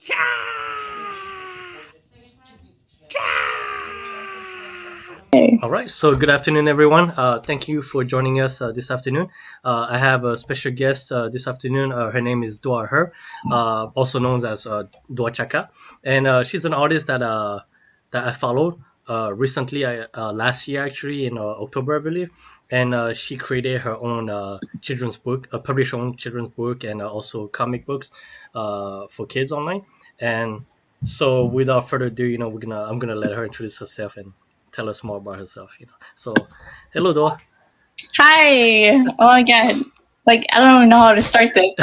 Okay. All right, so good afternoon, everyone. Thank you for joining us this afternoon. I have a special guest this afternoon. Her name is also known as Duachaka, and she's an artist that I followed recently, last year actually in October, I believe. And she created her own children's book, published her own children's book, and also comic books for kids online. And so, without further ado, I'm gonna let her introduce herself and tell us more about herself. So, hello, Doa. Hi. Oh my god. Like I don't even know how to start this.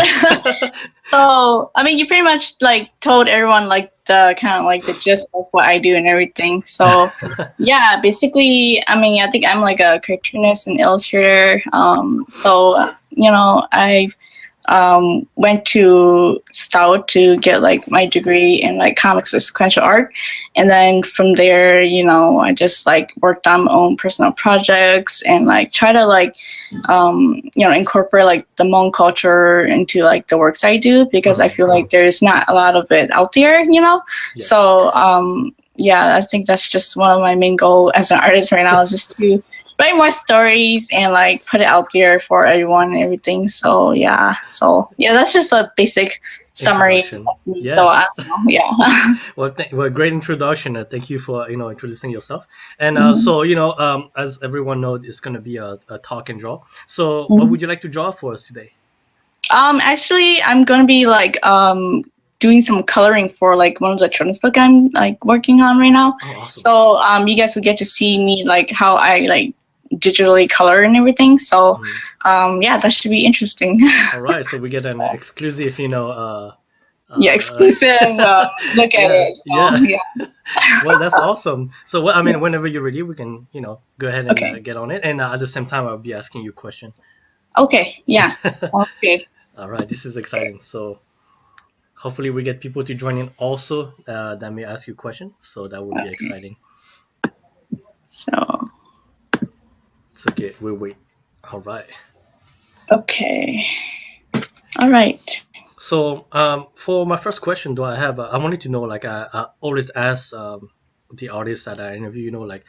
So I mean, you pretty much like told everyone like the kind of like the gist of what I do and everything. So yeah, basically, I mean, I think I'm like a cartoonist and illustrator. So I went to Stout to get like my degree in like comics and sequential art, and then from there, I just like worked on my own personal projects and like try to like incorporate like the Hmong culture into like the works I do, because I feel like there's not a lot of it out there. Yes. So yeah, I think that's just one of my main goals as an artist right now, is just to write more stories and like put it out there for everyone and everything. So yeah, that's just a basic summary. Yeah. So I don't know. Yeah. Well, great introduction. Thank you for introducing yourself. And Mhm. so as everyone knows, it's gonna be a talk and draw. So, what Mhm. would you like to draw for us today? Actually, I'm gonna be like doing some coloring for like one of the children's book I'm like working on right now. Oh, awesome. So you guys will get to see me like how I like digitally color and everything. So yeah, that should be interesting. All right, so we get an exclusive, Yeah, exclusive look at yeah, it. So, yeah. Well, that's awesome. So, I mean, whenever you're ready, we can, go ahead and Okay. get on it. And at the same time, I'll be asking you a question. Okay. Yeah. Sounds good. All right, this is exciting. So, hopefully, we get people to join in also that may ask you questions. So that would be exciting. So It's okay. We'll wait. All right. okay. All right. So, for my first question, though, I wanted to know, like, I always ask the artists that I interview, like,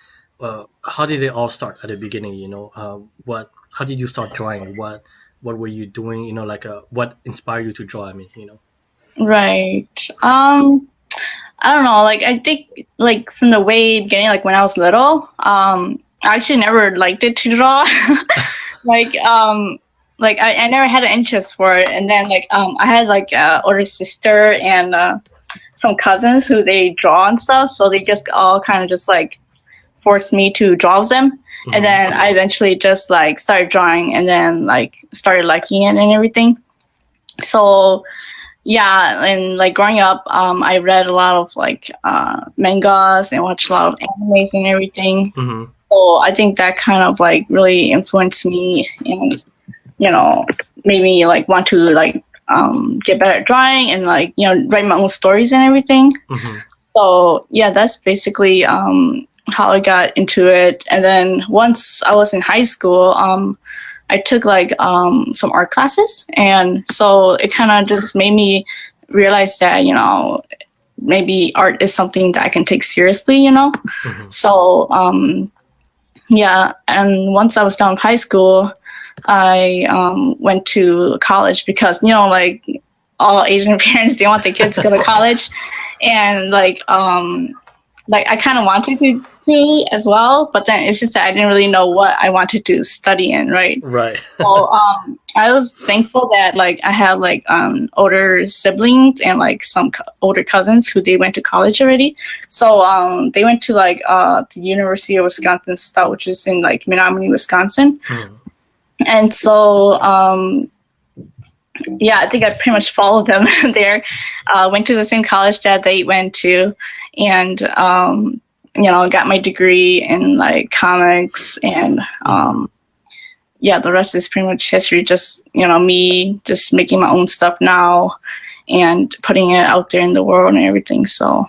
how did it all start at the beginning? How did you start drawing? What were you doing? Like, what inspired you to draw? I mean. Right. I don't know. Like I think like from the way beginning, like when I was little, I actually never liked it to draw. like I never had an interest for it, and then like I had like a older sister and some cousins who they draw and stuff, so they just all kind of just like forced me to draw them. And then I eventually just like started drawing, and then like started liking it and everything. So yeah, and like growing up, I read a lot of like mangas and watched a lot of animes and everything. Mm-hmm. So I think that kind of like really influenced me, and made me like want to like get better at drawing and like write my own stories and everything. Mm-hmm. So yeah, that's basically how I got into it. And then once I was in high school, I took like some art classes, and so it kind of just made me realize that maybe art is something that I can take seriously. Mm-hmm. So yeah, and once I was done with high school, I went to college because like all Asian parents, they want their kids to go to college, and like I kind of wanted to as well, but then it's just that I didn't really know what I wanted to study in, right? Right. So I was thankful that like I had like older siblings and like some older cousins who they went to college already. So they went to like the University of Wisconsin Stout, which is in like Menominee, Wisconsin. Mm-hmm. And so yeah, I think I pretty much followed them there. Went to the same college that they went to, and got my degree in like comics, and yeah, the rest is pretty much history. Just me just making my own stuff now and putting it out there in the world and everything. So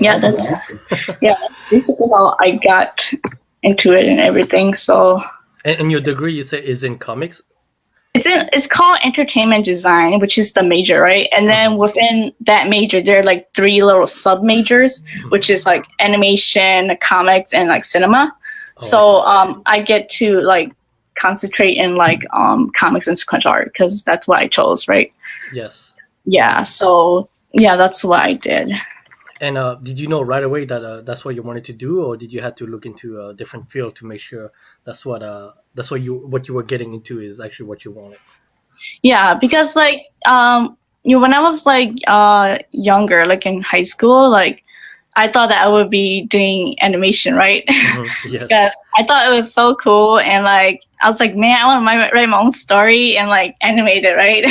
yeah, awesome. That's basically how I got into it and everything. So and your degree, you say, is in comics? It's called entertainment design, which is the major, right? And then within that major, there are like 3 little sub majors, which is like animation, comics, and like cinema. So I get to like concentrate in like comics and sequential art because that's what I chose, right? Yes. Yeah. So yeah, that's what I did. And did you know right away that that's what you wanted to do, or did you have to look into a different field to make sure that's what you were getting into is actually what you wanted? Yeah, because like when I was like younger, like in high school, like I thought that I would be doing animation, right? Yes. Because I thought it was so cool, and like I was like, man, I want to write my own story and like animate it, right?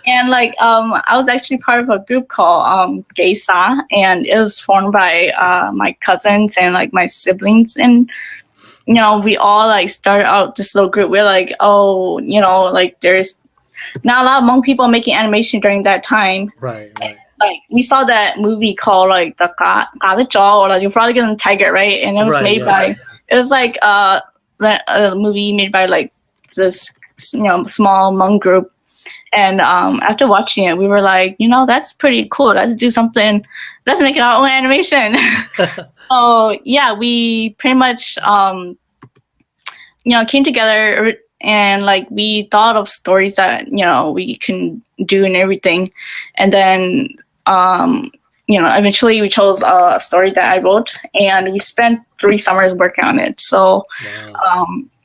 And like I was actually part of a group called Geisa, and it was formed by my cousins and like my siblings, and we all like started out this little group. We're like, oh, like there's not a lot of Hmong people making animation during that time. Right. Like we saw that movie called like the Jaw or like You're Probably Gonna Tiger, right? And it was made by it was like a movie made by like this small Hmong group. And after watching it, we were like, that's pretty cool. Let's do something. Let's make our own animation. So yeah, we pretty much came together and like we thought of stories that we can do and everything, and then eventually we chose a story that I wrote, and we spent 3 summers working on it. So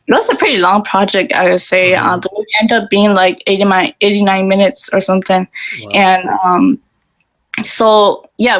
it was a pretty long project, I would say. The movie ended up being like 89 minutes or something. Wow. And so yeah,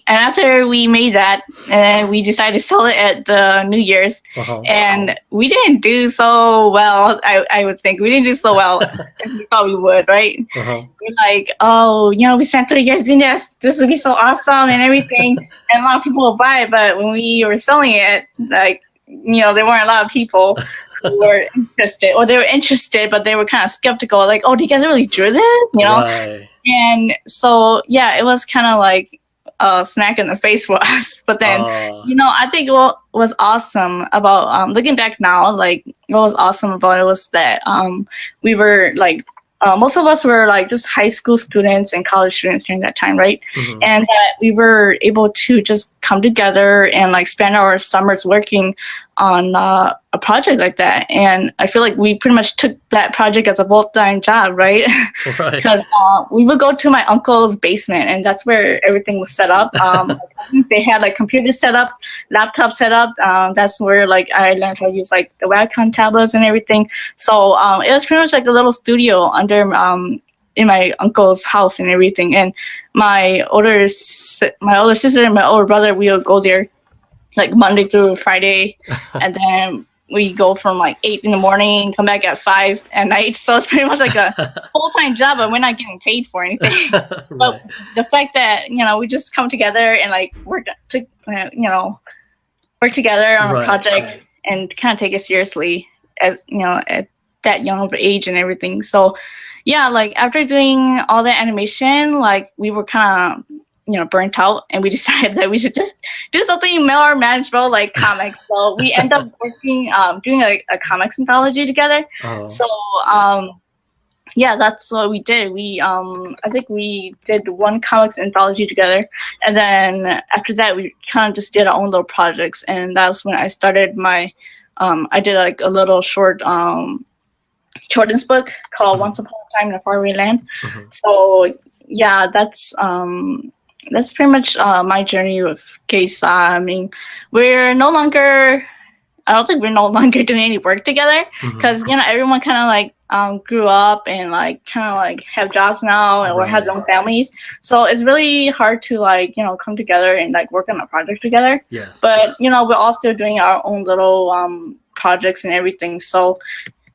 after we made that, and we decided to sell it at the New Year's, and we didn't do so well. I would think we didn't do so well as we thought we would, right? We're like, oh, we spent 3 years doing this. This would be so awesome and everything, and a lot of people will buy it. But when we were selling it, like there weren't a lot of people who were interested, or they were interested, but they were kind of skeptical, like, oh, do you guys really drew this? Right. And so, yeah, it was kind of like a smack in the face for us. But then, I think what was awesome about, looking back now, like what was awesome about it was that we were like, most of us were like just high school students and college students during that time, right? And that we were able to just come together and like spend our summers working on a project like that. And I feel like we pretty much took that project as a full-time job, right? Because we would go to my uncle's basement, and that's where everything was set up. They had like computers set up, laptops set up. That's where like I learned how to use like the Wacom tablets and everything. So it was pretty much like a little studio under in my uncle's house and everything. And my older sister and my older brother, we would go there like Monday through Friday, and then we go from like 8 in the morning, come back at 5 at night. So it's pretty much like a full-time job, but we're not getting paid for anything. But the fact that we just come together and like work together on a project and kind of take it seriously as at that young of age and everything. So yeah, like after doing all that animation, like we were kind of burnt out, and we decided that we should just do something more manageable, like comics. So we end up working, doing a comics anthology together. So yeah, that's what we did. We I think we did 1 comics anthology together, and then after that we kind of just did our own little projects, and that's when I started my I did like a little short children's book called Once Upon a Time in a Faraway Land. So yeah, that's pretty much my journey with Geisa. I mean, I don't think we're no longer doing any work together, because everyone kind of like grew up and like kind of like have jobs now or have their own families. So it's really hard to like come together and like work on a project together. But we're all still doing our own little projects and everything. So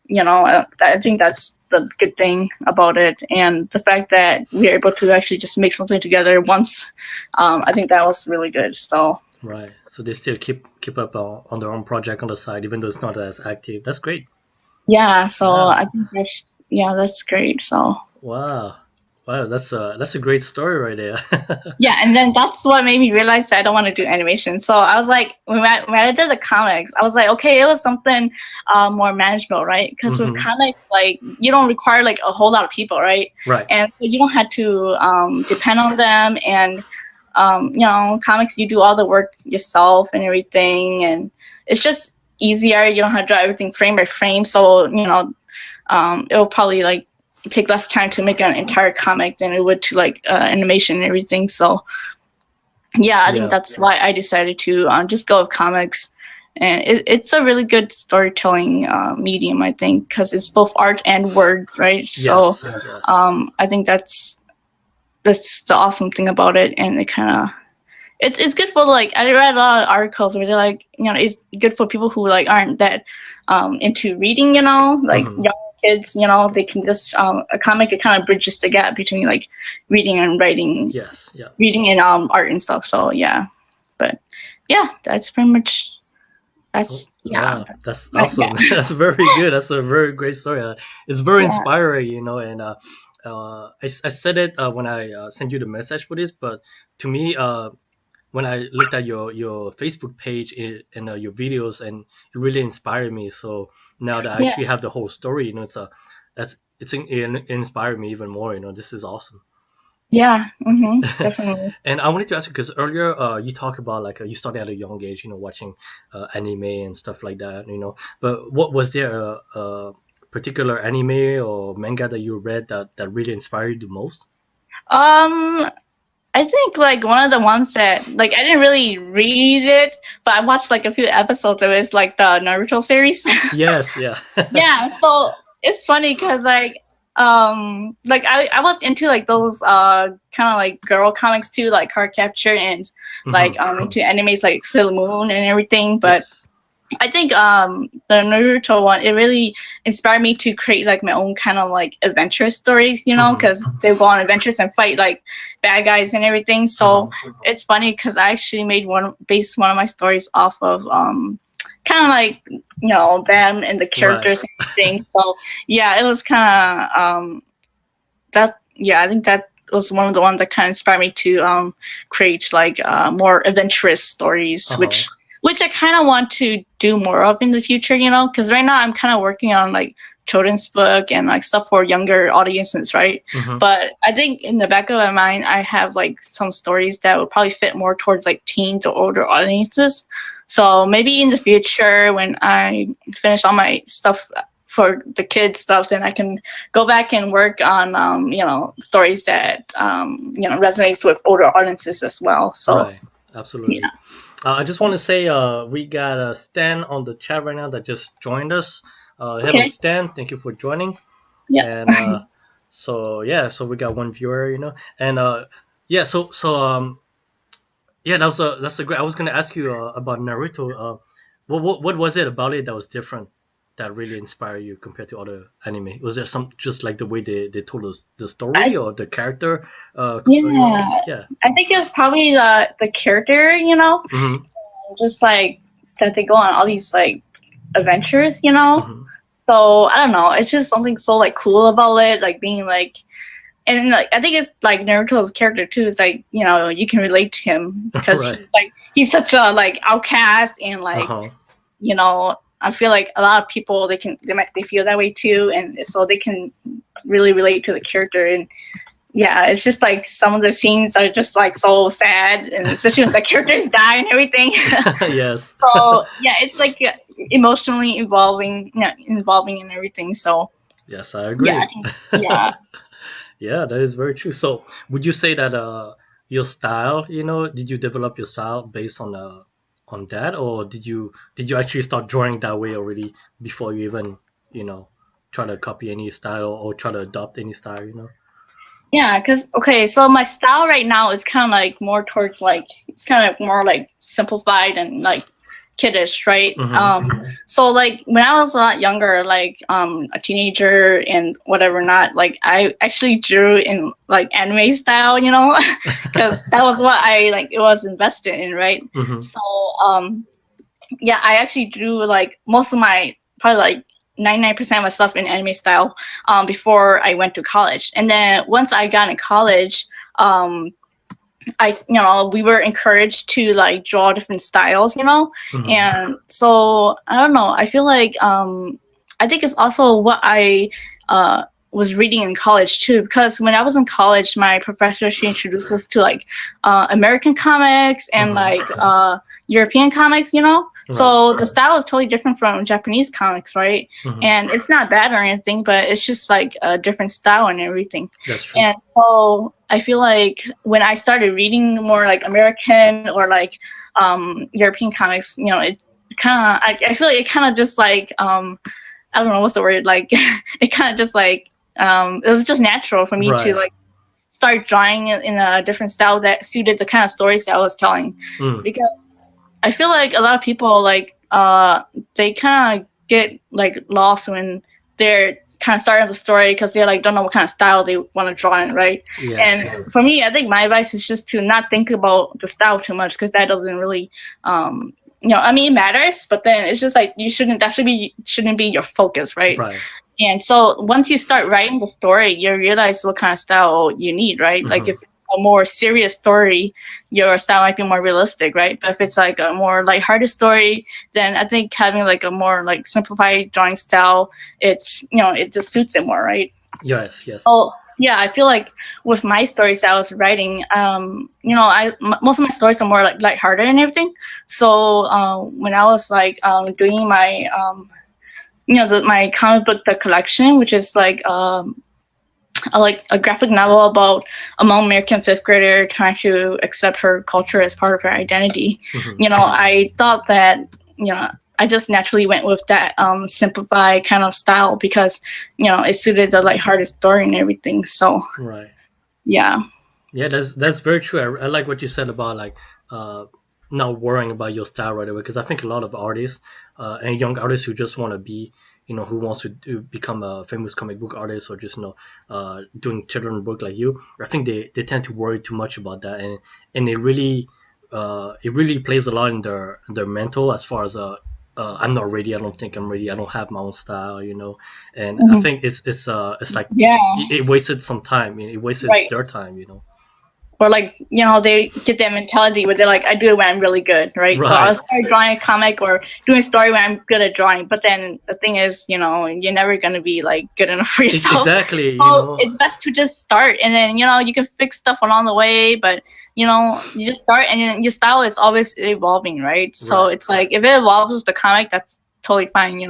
I think that's the good thing about it, and the fact that we are able to actually just make something together once. I think that was really good. So so they still keep up on their own project on the side, even though it's not as active. That's great. Yeah. So I think that's great. So wow. Wow, that's a great story right there. Yeah, and then that's what made me realize that I don't want to do animation. So I was like, when I did the comics, I was like, okay, it was something more manageable, right? Because with comics, like you don't require like a whole lot of people, right? Right. And so you don't have to depend on them. And comics, you do all the work yourself and everything, and it's just easier. You don't have to draw everything frame by frame, so it will probably like take less time to make an entire comic than it would to like animation and everything. So yeah, I think that's why I decided to just go with comics. And it's a really good storytelling medium, I think, because it's both art and words, right? Yes. So I think that's the awesome thing about it. And it kind of it's good for like, I read a lot of articles where they're like, it's good for people who like aren't that into reading, like young kids, they can just a comic, it kind of bridges the gap between like reading and writing. Yes. Yeah. Reading and art and stuff. So yeah, but yeah, that's pretty much. That's Wow, that's awesome. Yeah. That's very good. That's a very great story. It's very inspiring, and I said it when I sent you the message for this, but to me, when I looked at your Facebook page and your videos, and it really inspired me. So now that I actually have the whole story, it's inspired me even more. This is awesome. Yeah, definitely. And I wanted to ask you, because earlier you talked about like you started at a young age, watching anime and stuff like that, But what was there a particular anime or manga that you read that really inspired you the most? I think like one of the ones that like I didn't really read it, but I watched like a few episodes of it. It's like the Naruto series. Yes, yeah. Yeah, so it's funny because like I was into like those kind of like girl comics too, like Card Capture and like into animes like Sailor Moon and everything, but I think the Naruto one, it really inspired me to create like my own kind of like adventurous stories, because they go on adventures and fight like bad guys and everything. So it's funny because I actually based one of my stories off of kind of like them and the characters and everything. So yeah, it was kind of I think that was one of the ones that kind of inspired me to create like more adventurous stories, which I kind of want to do more of in the future, because right now I'm kind of working on like children's book and like stuff for younger audiences, right? But I think in the back of my mind, I have like some stories that would probably fit more towards like teens or older audiences. So maybe in the future, when I finish all my stuff for the kids stuff, then I can go back and work on stories that resonates with older audiences as well. So right. Absolutely. Yeah. I just want to say we got Stan on the chat right now that just joined us. Hello, Stan. Thank you for joining. Yeah. And so we got one viewer, and that's a great. I was gonna ask you about Naruto. What was it about it that was different, that really inspired you compared to other anime? Was there some just like the way they told us the story or the character? I think it was probably the character, just like that they go on all these like adventures, So I don't know, it's just something so like cool about it, like being like, and like I think it's like Naruto's character too. It's like you can relate to him because he's such a like outcast and like I feel like a lot of people they feel that way too, and so they can really relate to the character. And yeah, it's just like some of the scenes are just like so sad, and especially when the characters die and everything. Yes. So yeah, it's like emotionally involving and everything. So yes, I agree. Yeah. Yeah, that is very true. So would you say that your style, did you develop your style based on that, or did you actually start drawing that way already before you even try to copy any style or try to adopt any style? Yeah, because so my style right now is kind of like more towards like, it's kind of more like simplified and like kiddish, right? So like when I was a lot younger, like a teenager and whatever not, like I actually drew in like anime style, because that was what it was invested in, right? So I actually drew like most of my probably like 99% of my stuff in anime style before I went to college. And then once I got in college, we were encouraged to like draw different styles, and so I don't know. I feel like I think it's also what I was reading in college too, because when I was in college, my professor, she introduced us to like American comics and like European comics, So the style is totally different from Japanese comics, right? And it's not bad or anything, but it's just like a different style and everything. That's true. And so I feel like when I started reading more like American or like European comics, it kind of, I feel like it kind of just like, I don't know what's the word, like it kind of just like, it was just natural for me to like start drawing in a different style that suited the kind of stories that I was telling. Because I feel like a lot of people like they kind of get like lost when they're kind of starting the story because they like don't know what kind of style they want to draw in, right? Yes. And for me, I think my advice is just to not think about the style too much, because that doesn't really I mean, it matters, but then it's just like shouldn't be your focus, right? Right. And so once you start writing the story, you realize what kind of style you need, right? Like if a more serious story, your style might be more realistic, right? But if it's like a more lighthearted story, then I think having like a more like simplified drawing style, it's it just suits it more, right? Yes. Oh yeah, I feel like with my stories that I was writing, most of my stories are more like lighthearted and everything. So when I was like doing my my comic book the collection, which is like a graphic novel about a Hmong American fifth grader trying to accept her culture as part of her identity. I thought that I just naturally went with that simplified kind of style because it suited the lighthearted story and everything. So yeah, that's very true. I like what you said about like not worrying about your style right away, because I think a lot of artists and young artists who just want to be who wants to become a famous comic book artist or just doing children's book like you, I think they tend to worry too much about that, and it really plays a lot in their mental as far as I'm not ready, I don't think I'm ready, I don't have my own style, and I think it's like it wasted some time, it wasted their time, Or like, they get that mentality where they're like, I do it when I'm really good, right? So I'll start drawing a comic or doing a story when I'm good at drawing. But then the thing is, you're never going to be like good enough for yourself. Exactly. So it's best to just start. And then, you can fix stuff along the way. But, you just start, and then your style is always evolving, right? So it's like, if it evolves with the comic, that's totally fine,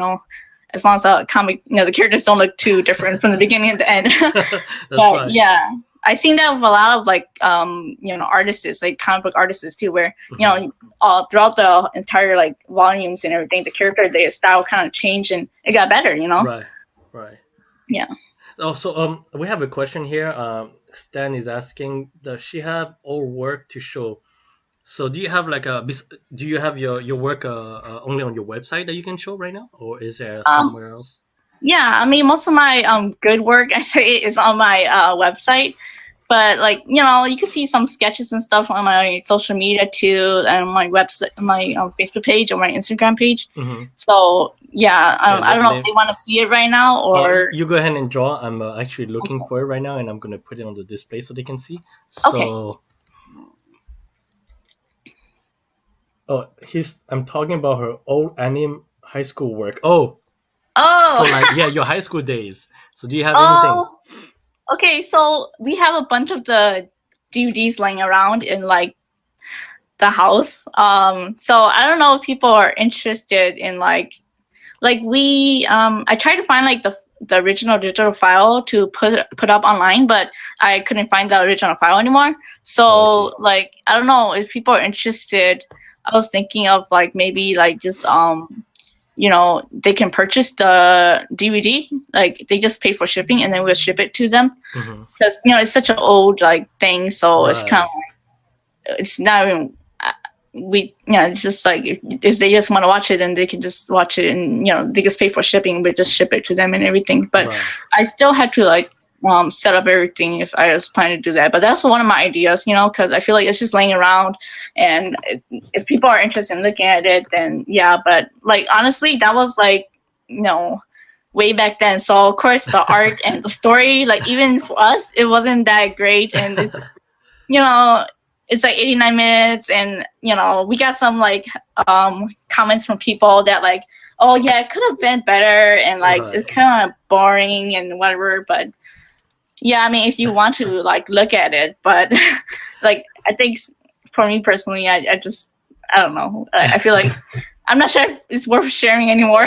as long as the comic, the characters don't look too different from the beginning and the end. But yeah. I've seen that with a lot of like artists, like comic book artists too, where all throughout the entire like volumes and everything, the character, their style kind of changed and it got better, Right. Yeah. Also, we have a question here. Stan is asking, does she have all work to show? So do you have like your work only on your website that you can show right now, or is there somewhere else? Yeah, I mean, most of my good work, I say, is on my website. But like, you can see some sketches and stuff on my social media too, and my website, my Facebook page or my Instagram page. So yeah, I don't know if they want to see it right now or. You go ahead and draw. I'm actually looking for it right now, and I'm gonna put it on the display so they can see. So. Okay. I'm talking about her old anime high school work. Oh. So like your high school days. So do you have anything? Okay, so we have a bunch of the DVDs laying around in like the house. So I don't know if people are interested in like we I tried to find like the original digital file to put up online, but I couldn't find the original file anymore. So like I don't know if people are interested. I was thinking of like maybe like just they can purchase the DVD, like they just pay for shipping and then we'll ship it to them. Because it's such an old like thing, so it's kind of like it's not even it's just like if they just want to watch it, then they can just watch it, and they just pay for shipping, but just ship it to them and everything. But I still had to like set up everything if I was planning to do that. But that's one of my ideas, because I feel like it's just laying around, and if people are interested in looking at it, then yeah. But like honestly, that was like way back then. So of course the art and the story, like even for us, it wasn't that great. And it's, you know, it's like 89 minutes, and you know, we got some like comments from people that like, oh yeah, it could have been better, and like Right. it's kind of boring and whatever. But yeah, I mean, if you want to like look at it, but like I think for me personally, I just, I don't know. I feel like I'm not sure if it's worth sharing anymore,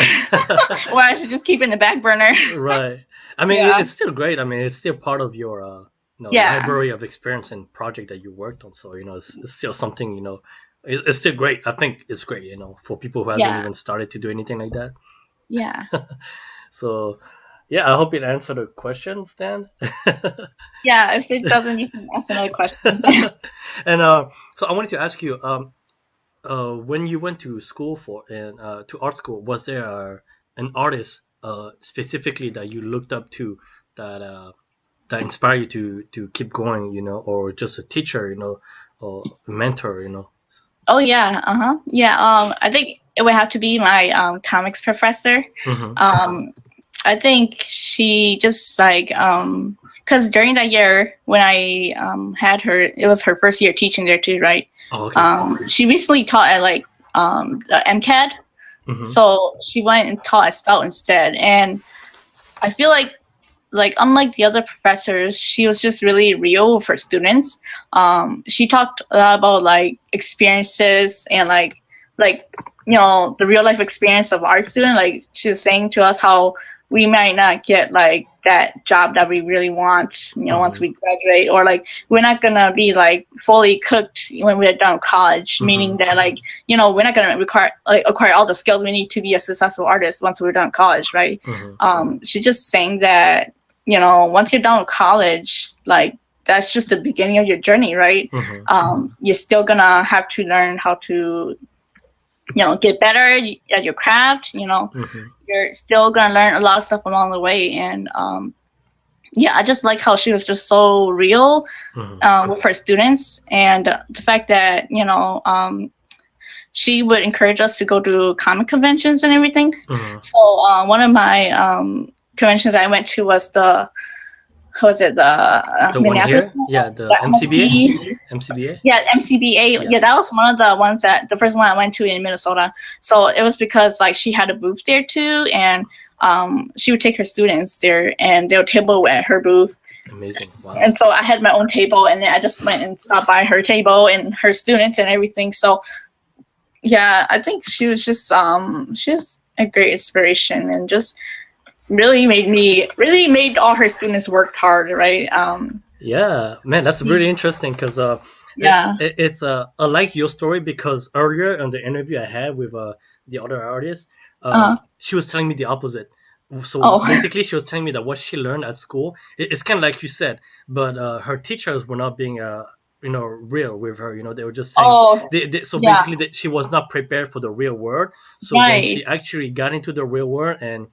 or I should just keep it in the back burner. Right. I mean, Yeah. it's still great. I mean, it's still part of your Yeah. library of experience and project that you worked on. So it's still something, it's still great. I think it's great, for people who hasn't Yeah. even started to do anything like that. Yeah. So yeah, I hope it answered the question, Stan. Yeah. If it doesn't, you can ask another question. And so I wanted to ask you, when you went to school to art school, was there an artist specifically that you looked up to that that inspired you to keep going, or just a teacher, or a mentor, Oh yeah. Yeah. I think it would have to be my comics professor. Mm-hmm. I think she just like because during that year when I had her, it was her first year teaching there too, right? Oh, okay. She recently taught at like the MCAD, Mm-hmm. so she went and taught at Stout instead. And I feel like unlike the other professors, she was just really real for students. She talked a lot about like experiences and like the real life experience of art student. Like she was saying to us how we might not get like that job that we really want, once we graduate, or like we're not gonna be like fully cooked when we're done with college. Meaning that like we're not gonna acquire all the skills we need to be a successful artist once we're done with college, right? She's just saying that once you're done with college, like that's just the beginning of your journey, right? You're still gonna have to learn how to get better at your craft. You're still gonna learn a lot of stuff along the way. And yeah, I just like how she was just so real with her students, and the fact that she would encourage us to go to comic conventions and everything. So one of my conventions I went to was the one here? Yeah, the MCBA. Yeah, MCBA. Yes. Yeah, that was one of the ones the first one I went to in Minnesota. So it was because like she had a booth there too, and she would take her students there, and they would table at her booth. Amazing! Wow. And so I had my own table, and I just went and stopped by her table and her students and everything. So yeah, I think she was just she's a great inspiration, and just really made all her students work hard, right? Yeah, man, that's really interesting because yeah, it's I like your story because earlier in the interview I had with the other artist, she was telling me the opposite. So basically, she was telling me that what she learned at school, it's kind of like you said, but her teachers were not being real with her. They were just saying basically she was not prepared for the real world. So when she actually got into the real world and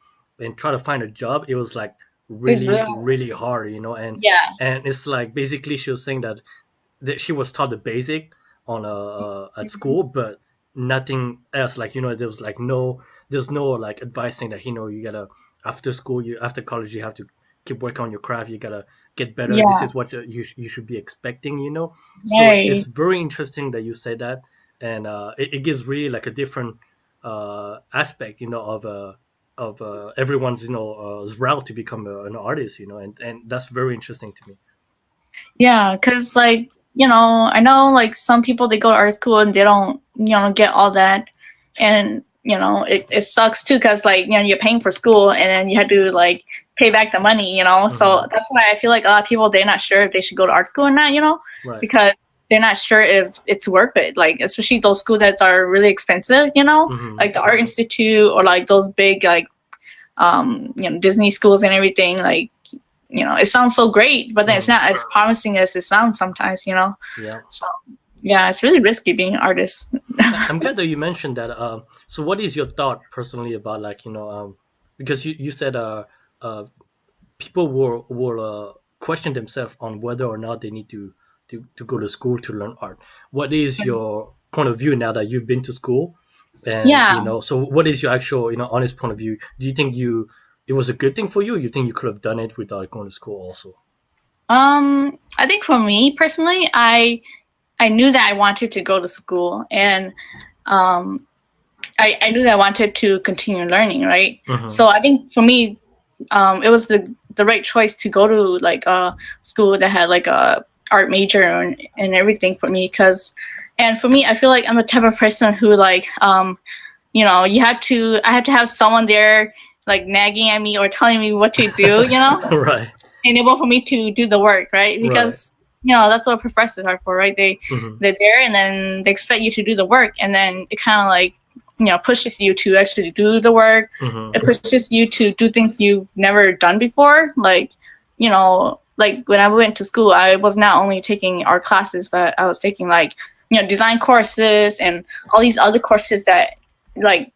try to find a job, it was like really hard, and it's like basically she was saying that she was taught the basic on at school, but nothing else. Like there's no like advice saying that you gotta after school, after college, you have to keep working on your craft, you gotta get better. This is what you should be expecting, So it's very interesting that you say that, and it gives really like a different aspect, of everyone's route to become an artist, and that's very interesting to me. Yeah, because like I know like some people, they go to art school and they don't get all that, and it sucks too, because like you're paying for school and then you have to like pay back the money, so that's why I feel like a lot of people, they're not sure if they should go to art school or not, Right. Because they're not sure if it's worth it, like especially those schools that are really expensive, like the Art Institute, or like those big like Disney schools and everything. Like it sounds so great, but then it's not as promising as it sounds sometimes. Yeah. So yeah, it's really risky being an artist. I'm glad that you mentioned that. So what is your thought personally about like because you said people will question themselves on whether or not they need to go to school to learn art. What is your point of view now that you've been to school? And so what is your actual honest point of view? Do you think you it was a good thing for you? You think you could have done it without going to school also? I think for me personally, I knew that I wanted to go to school, and I knew that I wanted to continue learning, right? So I think for me, it was the right choice to go to like a school that had like a art major and everything for me, and for me, I feel like I'm the type of person who like you know, I had to have someone there like nagging at me or telling me what to do, you know, Right. enable for me to do the work, right? Because you know that's what professors are for, right? They're there and then they expect you to do the work, and then it kind of like, you know, pushes you to actually do the work. It pushes you to do things you've never done before. Like, you know, like when I went to school, I was not only taking art classes, but I was taking like, you know, design courses and all these other courses that like,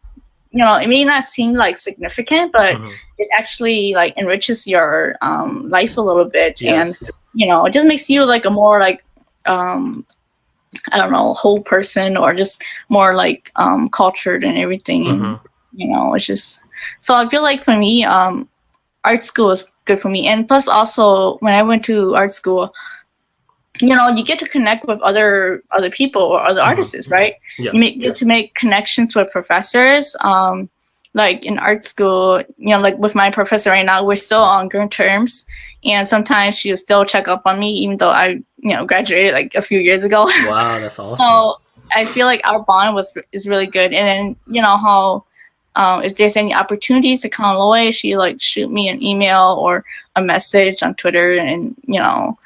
you know, it may not seem like significant, but it actually like enriches your life a little bit. Yes. And, you know, it just makes you like a more like, I don't know, whole person, or just more like cultured and everything. And, you know, it's just, so I feel like for me, art school is good for me. And plus also when I went to art school, you know, you get to connect with other people or other artists, right? Yes. You get to make connections with professors. Like in art school, you know, like with my professor right now, we're still on good terms. And sometimes she'll still check up on me, even though I, you know, graduated like a few years ago. Wow, that's awesome. So I feel like our bond is really good. And then, you know, how if there's any opportunities to come away, she like shoot me an email or a message on Twitter and, you know,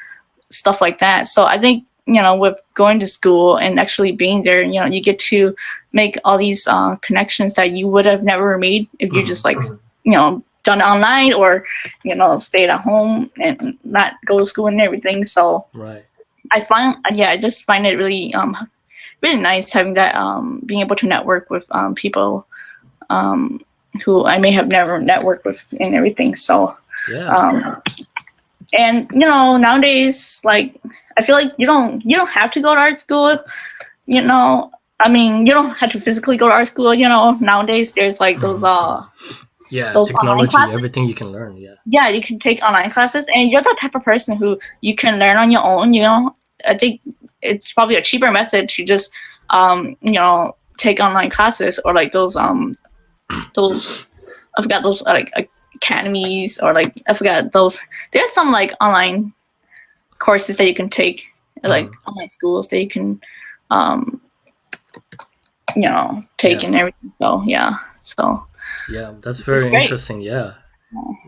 stuff like that. So I think, you know, with going to school and actually being there, you know, you get to make all these connections that you would have never made if you just like, you know, done it online or, you know, stayed at home and not go to school and everything. So I just find it really, really nice having that, being able to network with people who I may have never networked with and everything. So, and you know, nowadays, like I feel like you don't have to go to art school. You know, I mean, you don't have to physically go to art school. You know, nowadays there's like those those technology, everything you can learn. Yeah, you can take online classes, and you're the type of person who you can learn on your own. You know, I think it's probably a cheaper method to just you know, take online classes, or like those I forgot those like academies, or like I forgot those. There's some like online courses that you can take, like online schools that you can you know, take and everything. So that's very interesting.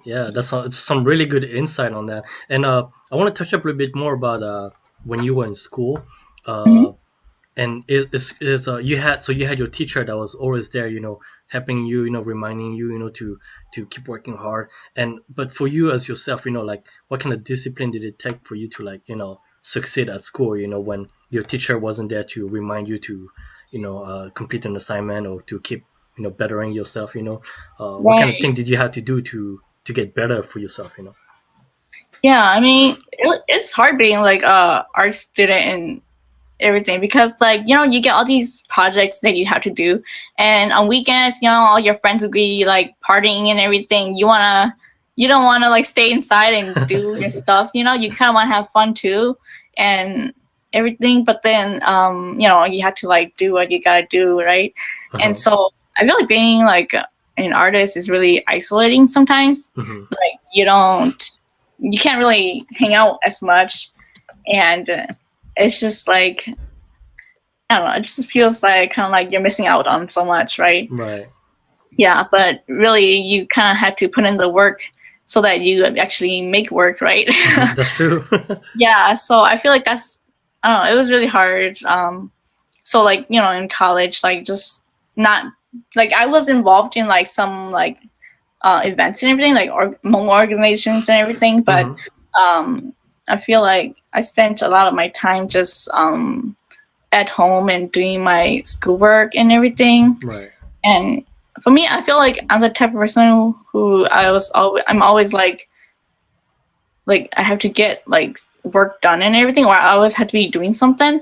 That's some really good insight on that. And I want to touch up a little bit more about when you were in school. And you had your teacher that was always there, you know, helping you, you know, reminding you, you know, to keep working hard. But for you as yourself, you know, like what kind of discipline did it take for you to, like, you know, succeed at school, you know, when your teacher wasn't there to remind you to, you know, complete an assignment or to keep, you know, bettering yourself, you know? What kind of thing did you have to do to get better for yourself, you know? Yeah, I mean, it's hard being like a art student and everything, because like, you know, you get all these projects that you have to do, and on weekends, you know, all your friends will be like partying and everything. You don't want to like stay inside and do your stuff, you know. You kind of want to have fun too and everything, but then you know, you have to like do what you gotta do, right? And so I feel like being like an artist is really isolating sometimes. Like you can't really hang out as much, and it's just like, I don't know, it just feels like kind of like you're missing out on so much, right? Yeah, but really you kind of have to put in the work so that you actually make work, right? That's true. Yeah, so I feel like that's, I don't know, it was really hard. So like, you know, in college, like just not, like I was involved in like some like events and everything, like home organizations and everything, but I feel like I spent a lot of my time just at home and doing my schoolwork and everything. And for me, I feel like I'm the type of person who I'm always like I have to get like work done and everything, or I always have to be doing something.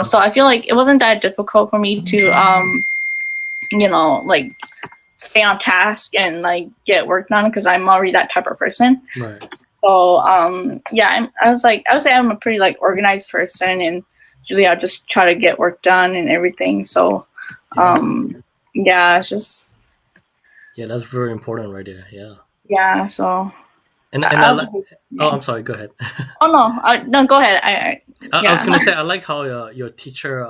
So I feel like it wasn't that difficult for me to you know, like stay on task and like get work done because I'm already that type of person. Right. So I would say I'm a pretty like organized person, and usually I'll just try to get work done and everything. So it's just that's very important right there. So And I like. Oh, I'm sorry. Go ahead. Oh no, go ahead. I was gonna say I like how your teacher,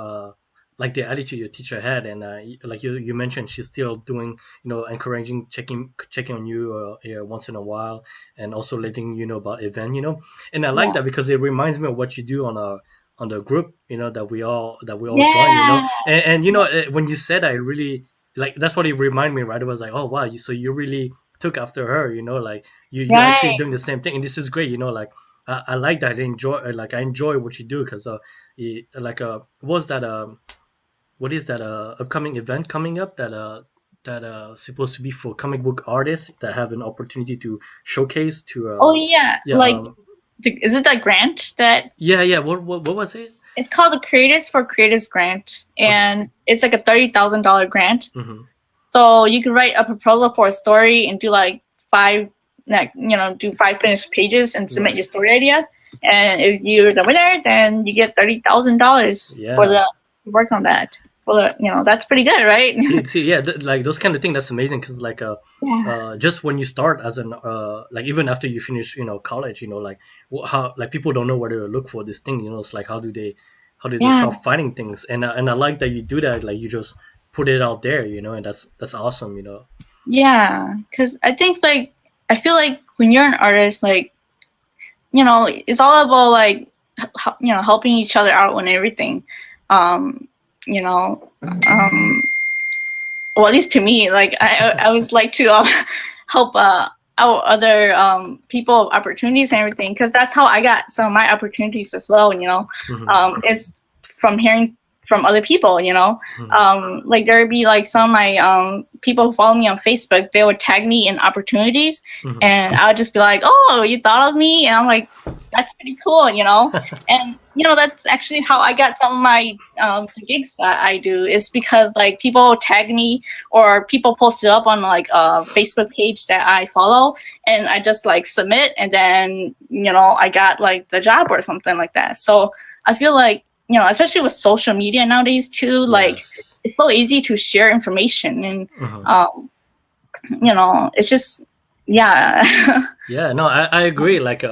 like the attitude your teacher had, and like you mentioned, she's still doing, encouraging, checking on you once in a while, and also letting you know about event, and I like that because it reminds me of what you do on the group, that we all join, and when you said, I really like, that's what it reminded me, right? It was like, oh wow, so you really took after her, like you actually doing the same thing, and this is great, like I like that. I enjoy what you do because what is that upcoming event coming up that supposed to be for comic book artists that have an opportunity to showcase to is it that grant that what was it? It's called the Creators for Creators grant, and it's like a $30,000 grant. So you can write a proposal for a story and do like do 5 finished pages and submit your story idea. And if you're the winner, then you get $30,000 for the work on that. Well, that's pretty good, right? Like those kind of things, that's amazing because like just when you start as an like even after you finish college, like how like people don't know where to look for this thing, it's like how do they start finding things, and I like that you do that, like you just put it out there, and that's awesome, Yeah, because I think like I feel like when you're an artist, like it's all about like helping each other out and everything. Well, at least to me, like I always like to help out other people opportunities and everything, because that's how I got some of my opportunities as well. Is from hearing from other people. Like there would be like some of my people who follow me on Facebook, they would tag me in opportunities, and I would just be like, oh, you thought of me, and I'm like, that's pretty cool, and that's actually how I got some of my gigs that I do, is because like people tag me or people post it up on like a Facebook page that I follow, and I just like submit, and then I got like the job or something like that. So I feel like especially with social media nowadays too, like it's so easy to share information, and it's just no, I agree. Like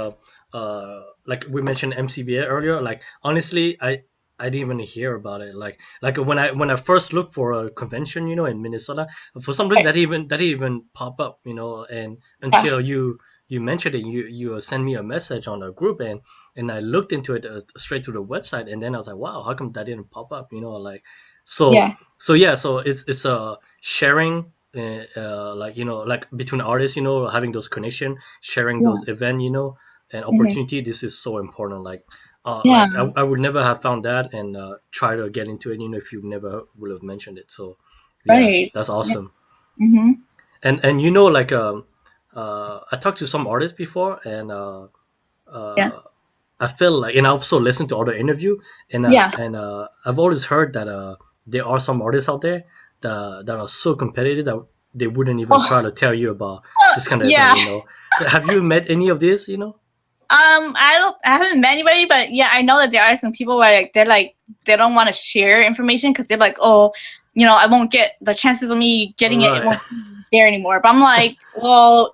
we mentioned MCBA earlier. Like honestly, I didn't even hear about it. Like when I first looked for a convention, in Minnesota, for some reason that even pop up, and until you mentioned it, you sent me a message on a group, and I looked into it straight to the website, and then I was like, wow, how come that didn't pop up? Like so it's sharing. Like between artists, having those connection, sharing those event, and opportunity. This is so important. Like, like I would never have found that and try to get into it, if you never would have mentioned it. So, that's awesome. And like I talked to some artists before, and I feel like, and I also listened to other interview, and I've always heard that there are some artists out there that are so competitive that they wouldn't even try to tell you about this kind of thing. Have you met any of this? I haven't met anybody, but I know that there are some people where like they don't want to share information because they're like, oh, I won't get the chances of me getting it won't be there anymore. But I'm like, well,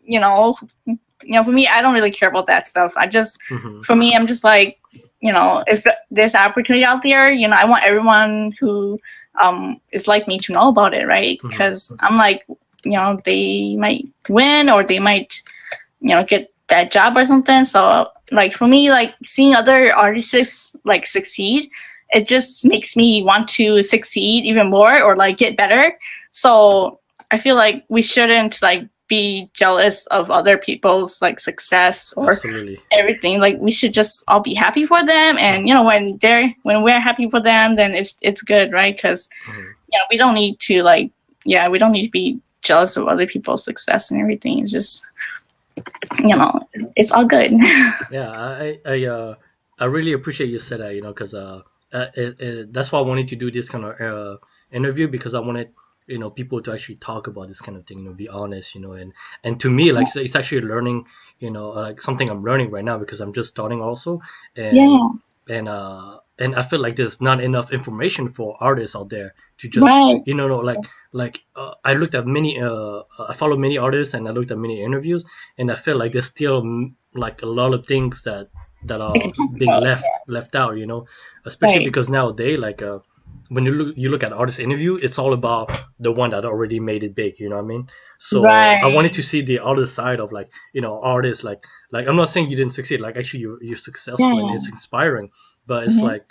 for me, I don't really care about that stuff. I just, for me, I'm just like, if there's opportunity out there, I want everyone who is like me to know about it, right? Because I'm like, they might win or they might, get that job or something. So like for me, like seeing other artists like succeed, it just makes me want to succeed even more or like get better. So I feel like we shouldn't like be jealous of other people's like success or everything. Like we should just all be happy for them, and when we're happy for them, then it's good, right? Because we don't need to like we don't need to be jealous of other people's success and everything. It's just it's all good. I really appreciate you said that, because that's why I wanted to do this kind of interview, because I wanted people to actually talk about this kind of thing, be honest, and to me, like, it's actually learning, like something I'm learning right now because I'm just starting also. and Yeah. and I feel like there's not enough information for artists out there to just, Right. I looked at many, I follow many artists and I looked at many interviews, and I feel like there's still like a lot of things that are being left out, especially Right. because nowadays, like, when you look at artist interview, it's all about the one that already made it big, you know what I mean? So I wanted Right. to see the other side of, like, artists, like I'm not saying you didn't succeed, like, actually you're successful and Yeah. it's inspiring, but it's like,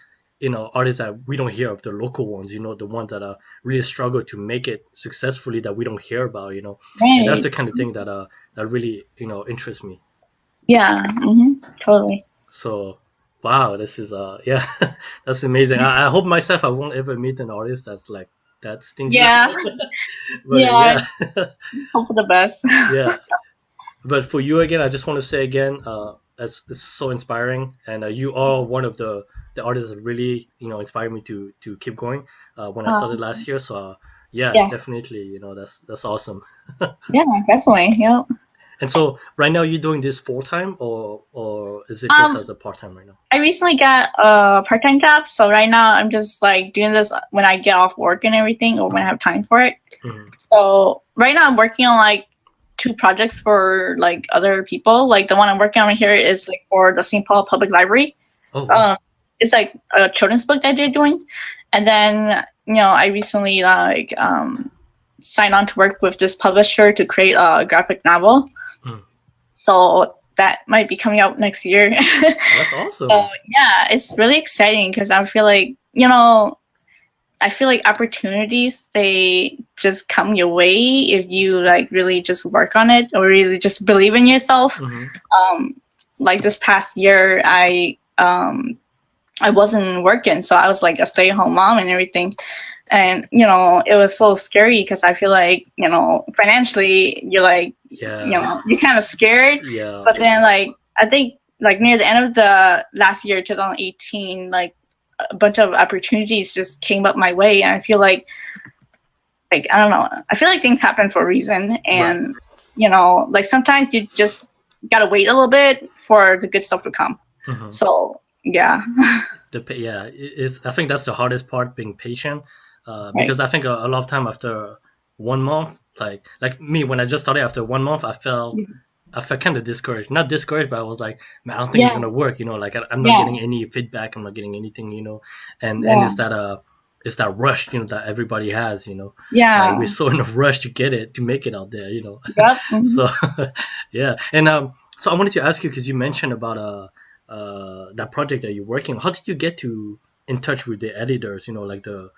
artists that we don't hear of, the local ones, the ones that are really struggle to make it successfully, that we don't hear about, and that's Right. the kind of thing that really, interests me. Yeah. Totally. So, wow, this is yeah, that's amazing. I hope myself I won't ever meet an artist that's like that stingy. Yeah. But Yeah. yeah, Hope for the best. yeah. But for you again, I just want to say again, it's so inspiring, and you are one of the artists that really, inspired me to keep going when I started last year. So yeah, Yeah. definitely, that's awesome. Yeah. Definitely. Yep. And so right now you're doing this full time, or is it just as a part time right now? I recently got a part-time job, so right now I'm just like doing this when I get off work and everything, or when I have time for it. So right now I'm working on like 2 projects for like other people. Like the one I'm working on here is like for the St. Paul Public Library. Oh, wow. It's like a children's book that they're doing, and then I recently like signed on to work with this publisher to create a graphic novel. So that might be coming out next year. That's awesome. So yeah, it's really exciting because I feel like opportunities, they just come your way if you like really just work on it or really just believe in yourself. Like this past year, I wasn't working, so I was like a stay-at-home mom and everything. And it was so scary because I feel like financially you're like you're kind of scared. Yeah. But then like I think like near the end of the last year, 2018, like a bunch of opportunities just came up my way, and I feel like I don't know, I feel like things happen for a reason, and like sometimes you just gotta wait a little bit for the good stuff to come. So yeah. I think that's the hardest part, being patient, because I think a lot of time after 1 month, like me, when I just started, after 1 month, I felt kind of discouraged. Not discouraged, but I was like, man, I don't think it's gonna work. Like I'm not getting any feedback. I'm not getting anything. And it's that rush, that everybody has. Yeah. We're so in a rush to get it, to make it out there. Yep. So yeah, and so I wanted to ask you, because you mentioned about that project that you're working on. How did you get in touch with the editors? Like the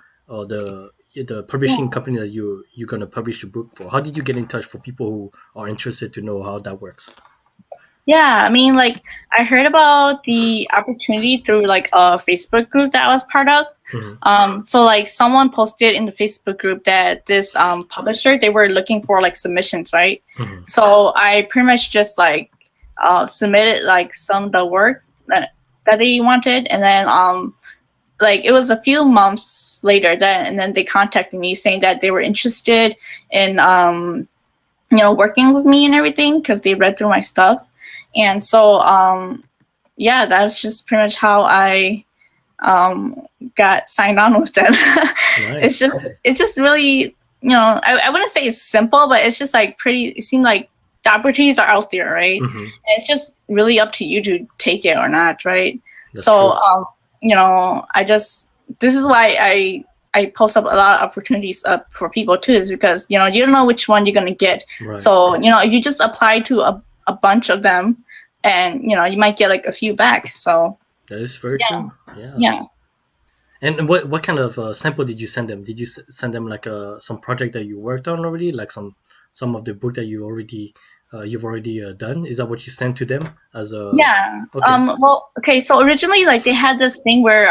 publishing company that you're gonna publish the book for. How did you get in touch, for people who are interested to know how that works? Yeah, I mean, like I heard about the opportunity through like a Facebook group that I was part of. So like someone posted in the Facebook group that this publisher, they were looking for like submissions, right? So I pretty much just like submitted like some of the work that they wanted, and then like it was a few months later and then they contacted me saying that they were interested in working with me and everything because they read through my stuff. And so yeah, that was just pretty much how I got signed on with them. Nice. It's just really, I wouldn't say it's simple, but it's just like it seemed like the opportunities are out there, right? And it's just really up to you to take it or not, right? That's so this is why I post up a lot of opportunities up for people too, is because you don't know which one you're gonna get. Right. So if you just apply to a bunch of them, and you might get like a few back. So that is very true. Yeah. And what kind of sample did you send them? Did you send them like some project that you worked on already, like some of the book that you've already done? Is that what you sent to them as a? Yeah. Okay. So originally, like they had this thing where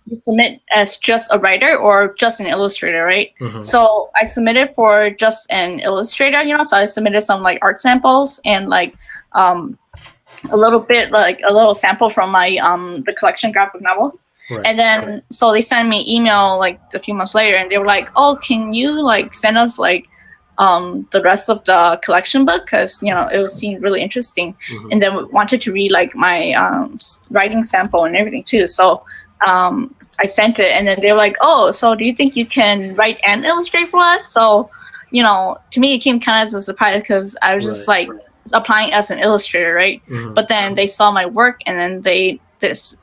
you submit as just a writer or just an illustrator, right? So I submitted for just an illustrator, so I submitted some like art samples and like a little bit, like a little sample from my the collection graphic novel. Right. And then so they sent me email like a few months later, and they were like, "Oh, can you like send us like the rest of the collection book, because it seemed really interesting." Mhm. And then wanted to read like my writing sample and everything too. So I sent it, and then they were like, "Oh, so do you think you can write and illustrate for us?" So to me it came kind of as a surprise, because I was just like applying as an illustrator, right? Mhm. But then they saw my work, and then they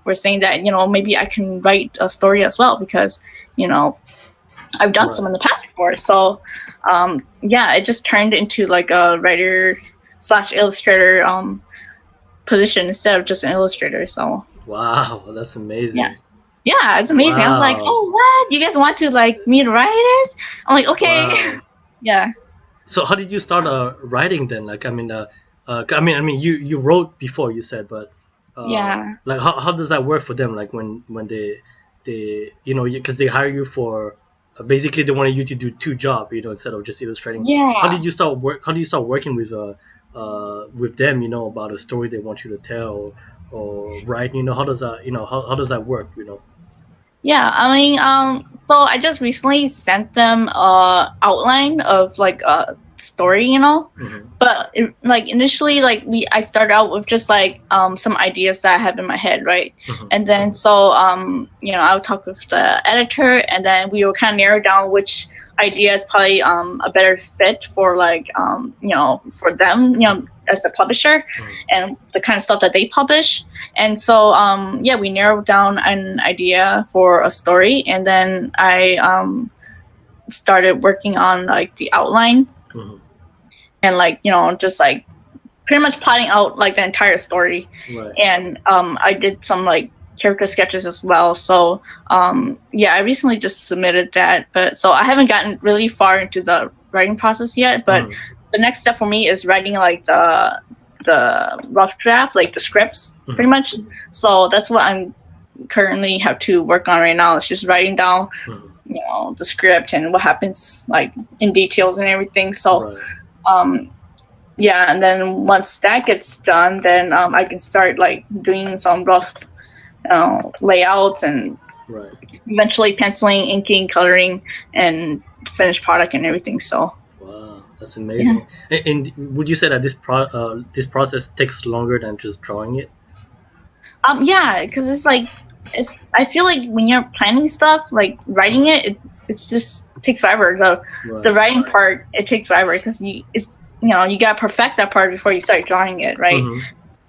were saying that maybe I can write a story as well, because I've done some in the past before. So it just turned into like a writer / illustrator position instead of just an illustrator. So Wow, that's amazing. yeah, it's amazing. I was like, Wow. "Oh, what? You guys want to like me to write it?" I'm like, "Okay." Wow. Yeah. So how did you start writing then? Like, I mean, you wrote before, you said, but Yeah. like how does that work for them? Like when they because they hire you for basically they wanted you to do two jobs, instead of just illustrating. Yeah. How do you start working with them, about a story they want you to tell or write? How does that how does that work? Yeah, I mean, so I just recently sent them a outline of like a story, Mhm. but like initially, like I started out with just like some ideas that I have in my head, right? Mhm. And then so I would talk with the editor, and then we will kind of narrow down which idea is probably a better fit for like for them, as the publisher, and the kind of stuff that they publish. And so we narrowed down an idea for a story, and then I started working on like the outline, Mhm. and like just like pretty much plotting out like the entire story. Right. And I did some like character sketches as well. So I recently just submitted that, but so I haven't gotten really far into the writing process yet. But the next step for me is writing like the rough draft, like the scripts, pretty much. So that's what I'm currently have to work on right now. It's just writing down the script and what happens like in details and everything. So and then once that gets done, then I can start like doing some rough layouts, and eventually penciling, inking, coloring, and finished product and everything. So Wow, that's amazing. And would you say that this process takes longer than just drawing it? because it's like I feel like when you're planning stuff, like writing it's just takes forever. The writing part, it takes forever, because you gotta perfect that part before you start drawing it, right?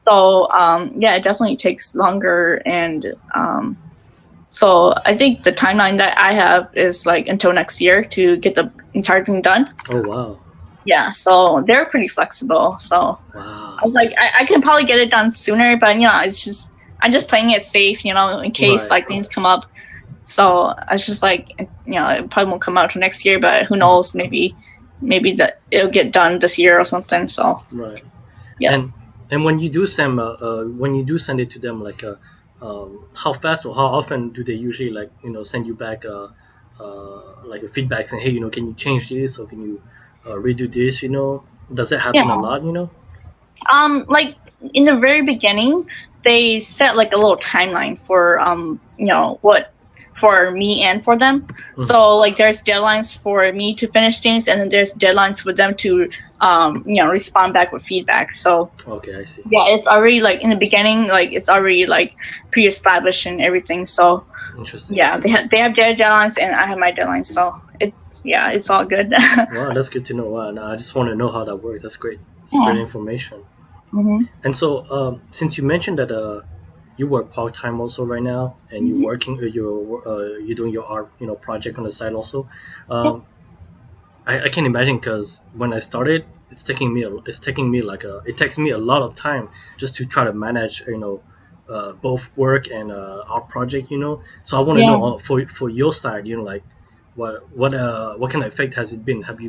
So it definitely takes longer. And so I think the timeline that I have is like until next year to get the entire thing done. Oh wow. Yeah, so they're pretty flexible. So Wow. I was like, I can probably get it done sooner, but it's just I'm just playing it safe, in case like things come up. So I was just like, it probably won't come out till next year, but who knows? Maybe that it'll get done this year or something. So yeah. And when you do send it to them, like how fast or how often do they usually like send you back like a feedback saying, hey, can you change this, or can you redo this? Does that happen a lot? Like in the very beginning, they set like a little timeline for what for me and for them. So like there's deadlines for me to finish things, and then there's deadlines for them to respond back with feedback. So okay, I see. Yeah, it's already like in the beginning, like it's already like pre-established and everything. So interesting. Yeah, they have their deadlines, and I have my deadlines. So it's all good. Wow, that's good to know. Wow, no, I just want to know how that works. That's great. It's great information. And so, since you mentioned that you work part time also right now, and you're working, you're doing your art, project on the side also. I can imagine, because when I started, it takes me a lot of time just to try to manage, both work and art project. So I want to know for your side, like what kind of effect has it been? Have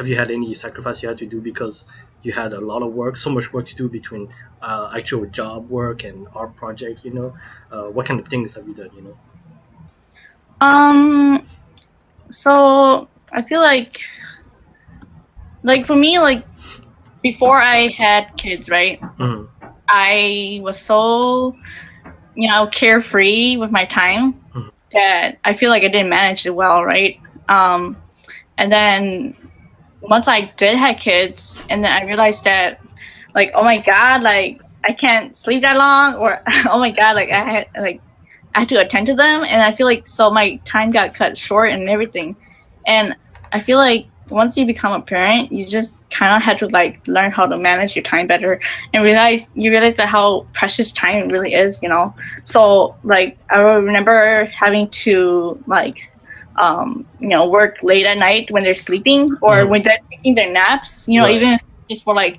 you had any sacrifice you had to do because you had a lot of work, so much work to do between actual job work and art project? What kind of things have you done? So I feel like for me, like before I had kids, right? I was so, carefree with my time Mhm. that I feel like I didn't manage it well, right? Um, and then once I did have kids, and then I realized that, like, oh my god, like I can't sleep that long, or oh my god, I had to attend to them, and I feel like so my time got cut short and everything, and I feel like once you become a parent, you just kind of had to like learn how to manage your time better and realize that how precious time really is, So like I remember having to like work late at night when they're sleeping or Mhm. when they're taking their naps, Right. even just for like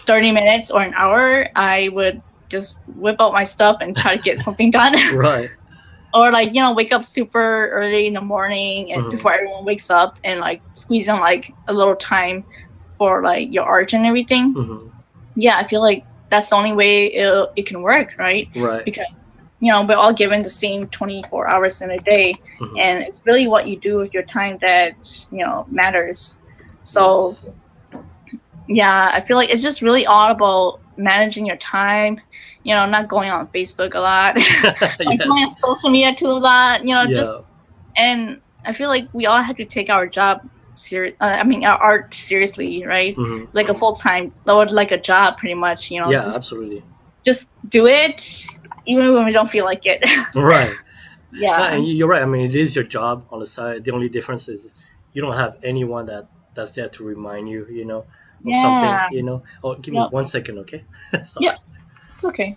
30 minutes or an hour, I would just whip out my stuff and try to get something done. Right. Or like, wake up super early in the morning and Mhm. before everyone wakes up and like squeeze in like a little time for like your art and everything. Mhm. Yeah, I feel like that's the only way it can work, right? Right. Because we're all given the same 24 hours in a day, Mhm. and it's really what you do with your time that matters. So Yes. yeah, I feel like it's just really all about managing your time, not going on Facebook a lot, like going Yes. on social media too a lot, Yeah. just, and I feel like we all have to take our job our art seriously, right? Mhm. Like a full time or like a job, pretty much. Yeah. Absolutely. Just do it, even when we don't feel like it. Right. Yeah, And you're right. I mean, it is your job on the side. The only difference is you don't have anyone that's there to remind you, of something, yeah, Oh, give me yep, 1 second, okay? yep. Sorry. It's okay.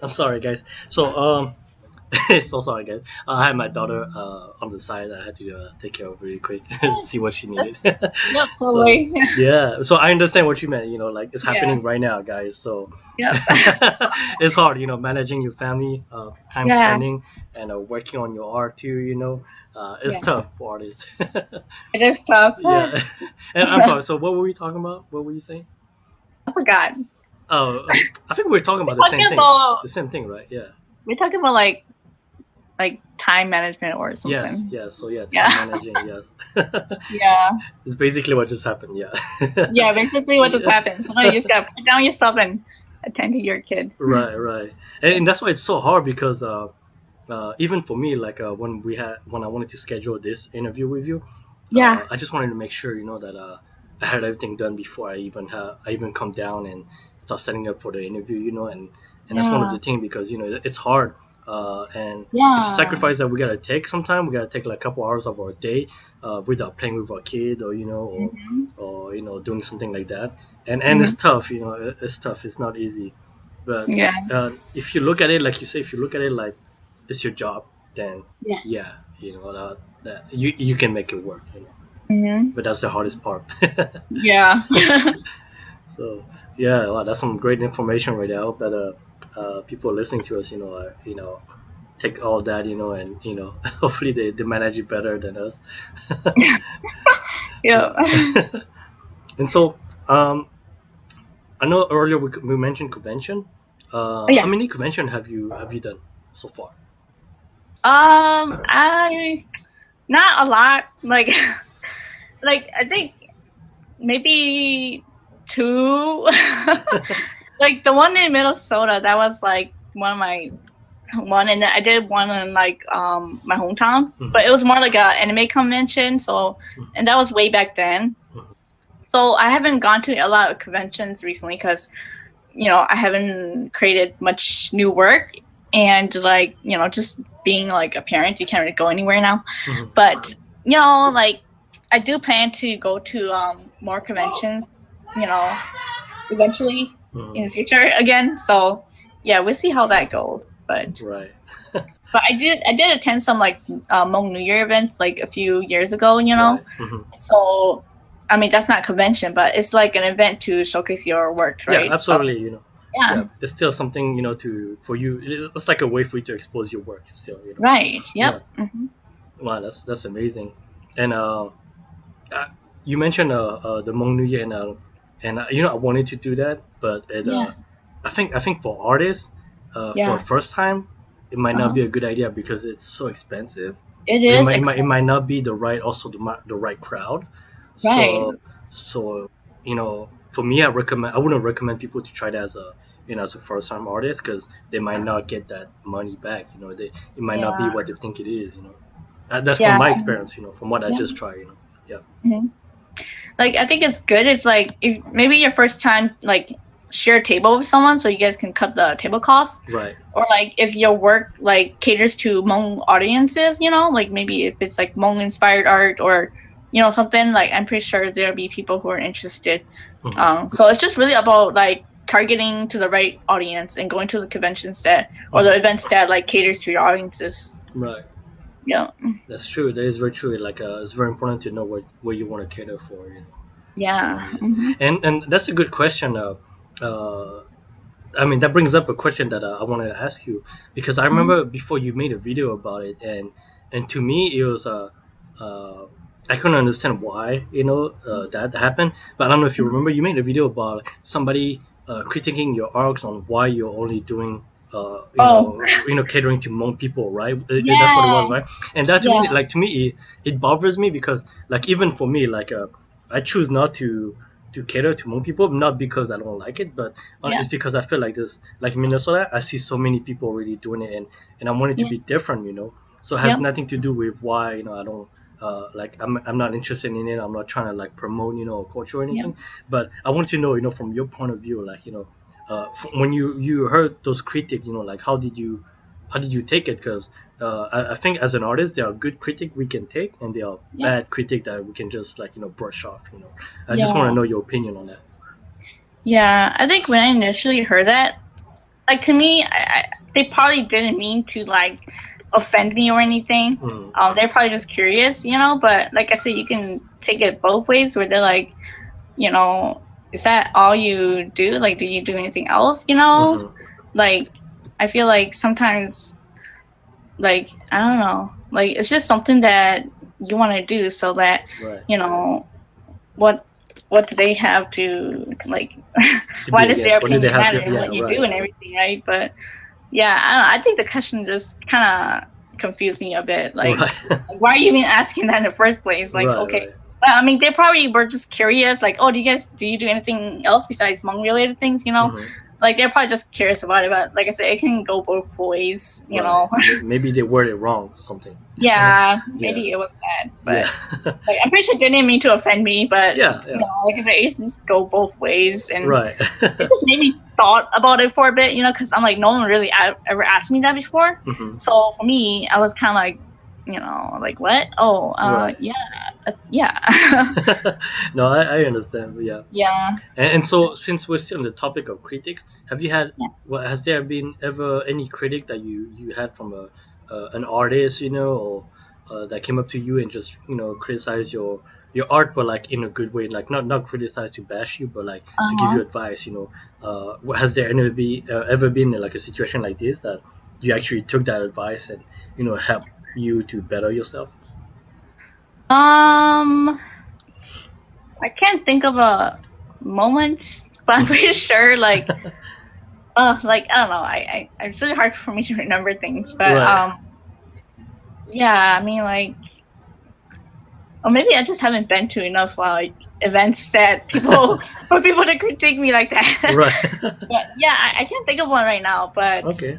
I'm sorry, guys. So, so sorry, guys. I had my daughter on the side. I had to take care of really quick, see what she needed. Yep, So, totally. yeah. So I understand what you meant. Like it's Yeah, happening right now, guys. So yep, it's hard, managing your family, time yeah, spending, and working on your art too. It's yeah. tough for artists. It is tough. Yeah. And I'm sorry. So what were we talking about? What were you saying? I forgot. Oh, I think we were talking We're about the same talking thing. about The same thing, right? Yeah. we're talking about like time management or Yes. something. Yes. So yeah, time Yeah, managing. Yes. yeah, It's basically what just happened. Yeah. yeah. Basically, what just Yeah. happened. Sometimes you just gotta put down your stuff and attend to your kid. Right. Right. And that's why it's so hard because even for me, like when I wanted to schedule this interview with you, Yeah, I just wanted to make sure that I had everything done before I even come down and start setting up for the interview, and that's one of yeah, the things because it's hard, and it's a yeah, sacrifice that we gotta take. Sometime we gotta take like a couple hours of our day without playing with our kid or hmm, doing something like that, and hmm, it's tough, it's tough. It's not easy, but yeah, if you look at it like you say, if you look at it like it's your job, then yeah, yeah, that you can make it work, hmm, but that's the hardest part. yeah, So yeah, well, that's some great information right there. I hope that people listening to us, take all that, and hopefully they manage it better than us. yeah. Yeah. And so I know earlier we mentioned convention. Oh, How yeah. many convention have you done so far? I not a lot. Like, like I think maybe two. Like the one in Minnesota, that was like one of my one, and I did one in like my hometown, Mhm. but it was more like a anime convention. So, and that was way back then. So I haven't gone to a lot of conventions recently because I haven't created much new work, and like just being like a parent, you can't really go anywhere now. Mhm. But like I do plan to go to more conventions, you know, eventually in Mhm. the future again. So yeah, we'll see how that goes. Right. But I did attend some like Hmong New Year events like a few years ago, Right. Mhm. So I mean that's not convention, but it's like an event to showcase your work, Yeah, right? So absolutely. yeah, Yeah, it's still something to for you. It's like a way for you to expose your work. Still, right. Yeah. Yep. Hmm. Wow, that's amazing. And uh, you mentioned the Hmong New Year, and I wanted to do that, but Yeah. I think for artists, for a Yeah. first time, it might not Uh-huh. be a good idea because it's so expensive. It It is might, it might, it exciting. might not be the right, also the right crowd. Right. So for me, I wouldn't recommend people to try that as a first time artist, because they might not get that money back. It might not be Yeah. what they think it is. That's from Yeah. my experience. From what I Yeah. just tried. Yeah. Mhm. Like I think it's good if maybe your first time share a table with someone so you guys can cut the table costs. Right. Or if your work caters to Hmong audiences, like maybe if it's Hmong inspired art or something, I'm pretty sure there'll be people who are interested. Hmm. So it's just really about targeting to the right audience and going to the conventions that or the Hmm. events that caters to your audiences. Right. Yeah. That's true. That is very true. It's very important to know what you want to cater for. For Yeah. audience. Mm-hmm. And that's a good question. I mean, that brings up a question that I wanted to ask you, because I Mm-hmm. remember before you made a video about it, and to me it was uh, I couldn't understand why that happened. But I don't know if you remember, you made a video about somebody critiquing your arcs on why you're only doing Oh. catering to Hmong people, right? That's what it was, Yeah. right? And that, to me, Yeah. it bothers me, because even for me, I choose not to cater to Hmong people, not because I don't like it, but Yeah. it's because I feel like this, like Minnesota, I see so many people already doing it, and I want it to Yeah. be different. So it has Yeah. nothing to do with why I don't I'm not interested in it. I'm not trying to promote a culture or Yeah. anything, but I want to know from your point of view, when you heard those critics, how did you take it? Because I think as an artist, there are good critic we can take, and there are Yeah. bad critic that we can just brush off. I just want to Yeah. know your opinion on that. Yeah. I think when I initially heard that, to me, they probably didn't mean to offend me or anything. Mm, They're probably just curious, But like I said, you can take it both ways. Where they're you know, is that all you do? Do you do anything else? mm-hmm, Like, I feel like sometimes, I don't know, it's just something that you want to do, so that right. what what do they have to To why be does their against. What did they opinion have matter to? in Yeah, what you do right. and everything, right? But yeah, I don't know. I think the question just kind of confused me a bit. Right. Why are you even asking that in the first place? Right, Okay. right. But I mean, they probably were just curious. Oh, do you do anything else besides Hmong related things? Mm-hmm. They're probably just curious about it. But like I said, it can go both ways. Right. Maybe they worded it wrong or something. Yeah, Yeah. maybe it was that. Yeah. But I'm pretty sure they didn't mean to offend me. But Yeah. Yeah. like I said, it just go both ways and Right. it just made me thought about it for a bit, because I'm no one really ever asked me that before. Hmm. So for me, I was kind of what? Oh, Right. yeah, yeah, No, I understand. Yeah. yeah, And so, since we're still on the topic of critics, have you had? yeah. Well, has there been ever any critic that you had from an artist, or that came up to you and just criticize your art, but in a good way, not criticize to bash you, but to give Uh-huh. you advice. Has there ever been a situation like this that you actually took that advice and helped you to better yourself? I can't think of a moment, but I'm pretty sure I don't know. It's really hard for me to remember things, but Right. yeah, I mean or maybe I just haven't been to enough events that for people to critique me like that. Right. But yeah, I can't think of one right now. But Okay.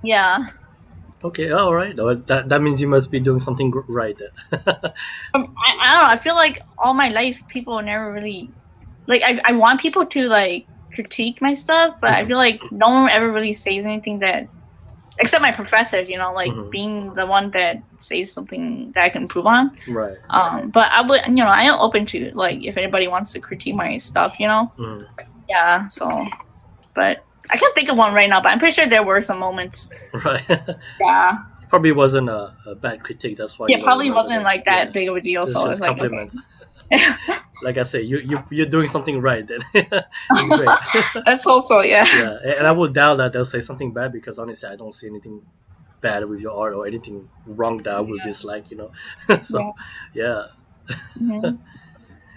yeah, Okay, all right. Oh, that means you must be doing something right then. I don't know. I feel like all my life people never really I want people to critique my stuff, but I Mhm, feel like no one ever really says anything that except my professors. mhm. Being the one that says something that I can improve on. Right. But I would, I am open to if anybody wants to critique my stuff, Mhm. Yeah. So, but I can't think of one right now. But I'm pretty sure there were some moments. Right. Yeah. Probably wasn't a bad critique. That's why Yeah. you Probably remember wasn't that. that Yeah. big of a deal. It's So it's just okay. compliments. Like I say, you're doing something right then. It's great. Let's hope so. Yeah. Yeah, and I would doubt that they'll say something bad, because honestly, I don't see anything bad with your art or anything wrong that I will dislike. So, Yeah. yeah. Mm-hmm.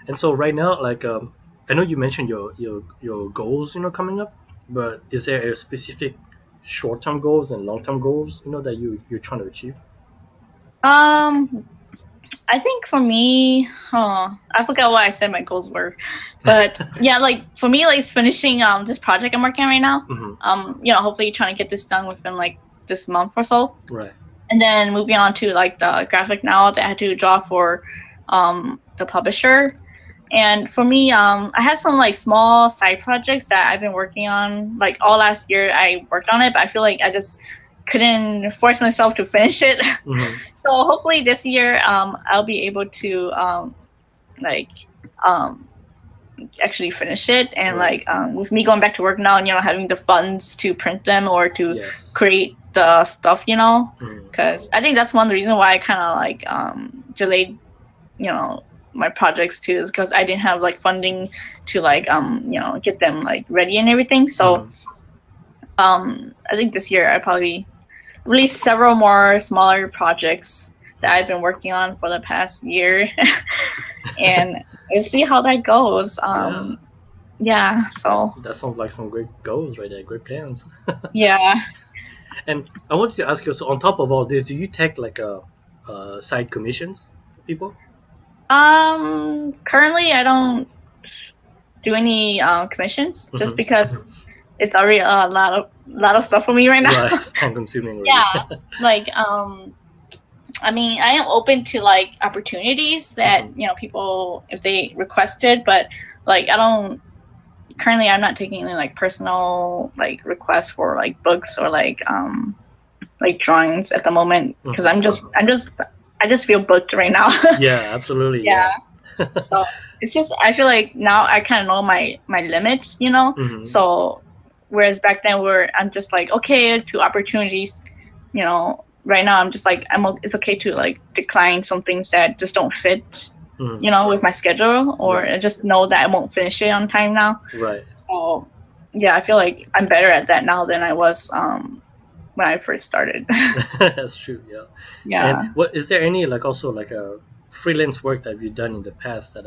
And so right now, I know you mentioned your goals, coming up, but is there a specific short-term goals and long-term goals, that you're trying to achieve? I think for me, I forgot what I said my goals were, but yeah, like for me, like it's finishing this project I'm working on right now. Hopefully trying to get this done within like this month or so. Right. And then moving on to like the graphic novel that I had to draw for the publisher. And for me, I had some like small side projects that I've been working on. Like all last year, I worked on it, but I feel like I just couldn't force myself to finish it. So hopefully this year, I'll be able to actually finish it. And Right. with me going back to work now, and having the funds to print them or to Yes. create the stuff, because I think that's one of the reasons why I kind of delayed, my projects too, is because I didn't have like funding to get them like ready and everything. So I think this year I probably release several more smaller projects that I've been working on for the past year, and we'll see how that goes. Yeah, so that sounds like some great goals right there, great plans. yeah. And I wanted to ask you, so on top of all this, do you take like side commissions for people? Currently I don't do any commissions just because it's already a lot of stuff for me right now. Right, it's time consuming. Right? Yeah, like I mean, I am open to like opportunities that people if they requested, but like I'm not taking any like personal like requests for like books or like drawings at the moment because I just feel booked right now. Yeah, absolutely. Yeah. So it's just I feel like now I kind of know my limits, So whereas back then I'm just like okay to opportunities, right now I'm just like it's okay to like decline some things that just don't fit, with my schedule, or I just know that I won't finish it on time now. Right. So yeah, I feel like I'm better at that now than I was when I first started. That's true. Yeah. Yeah. And what is there any like also like a freelance work that you've done in the past that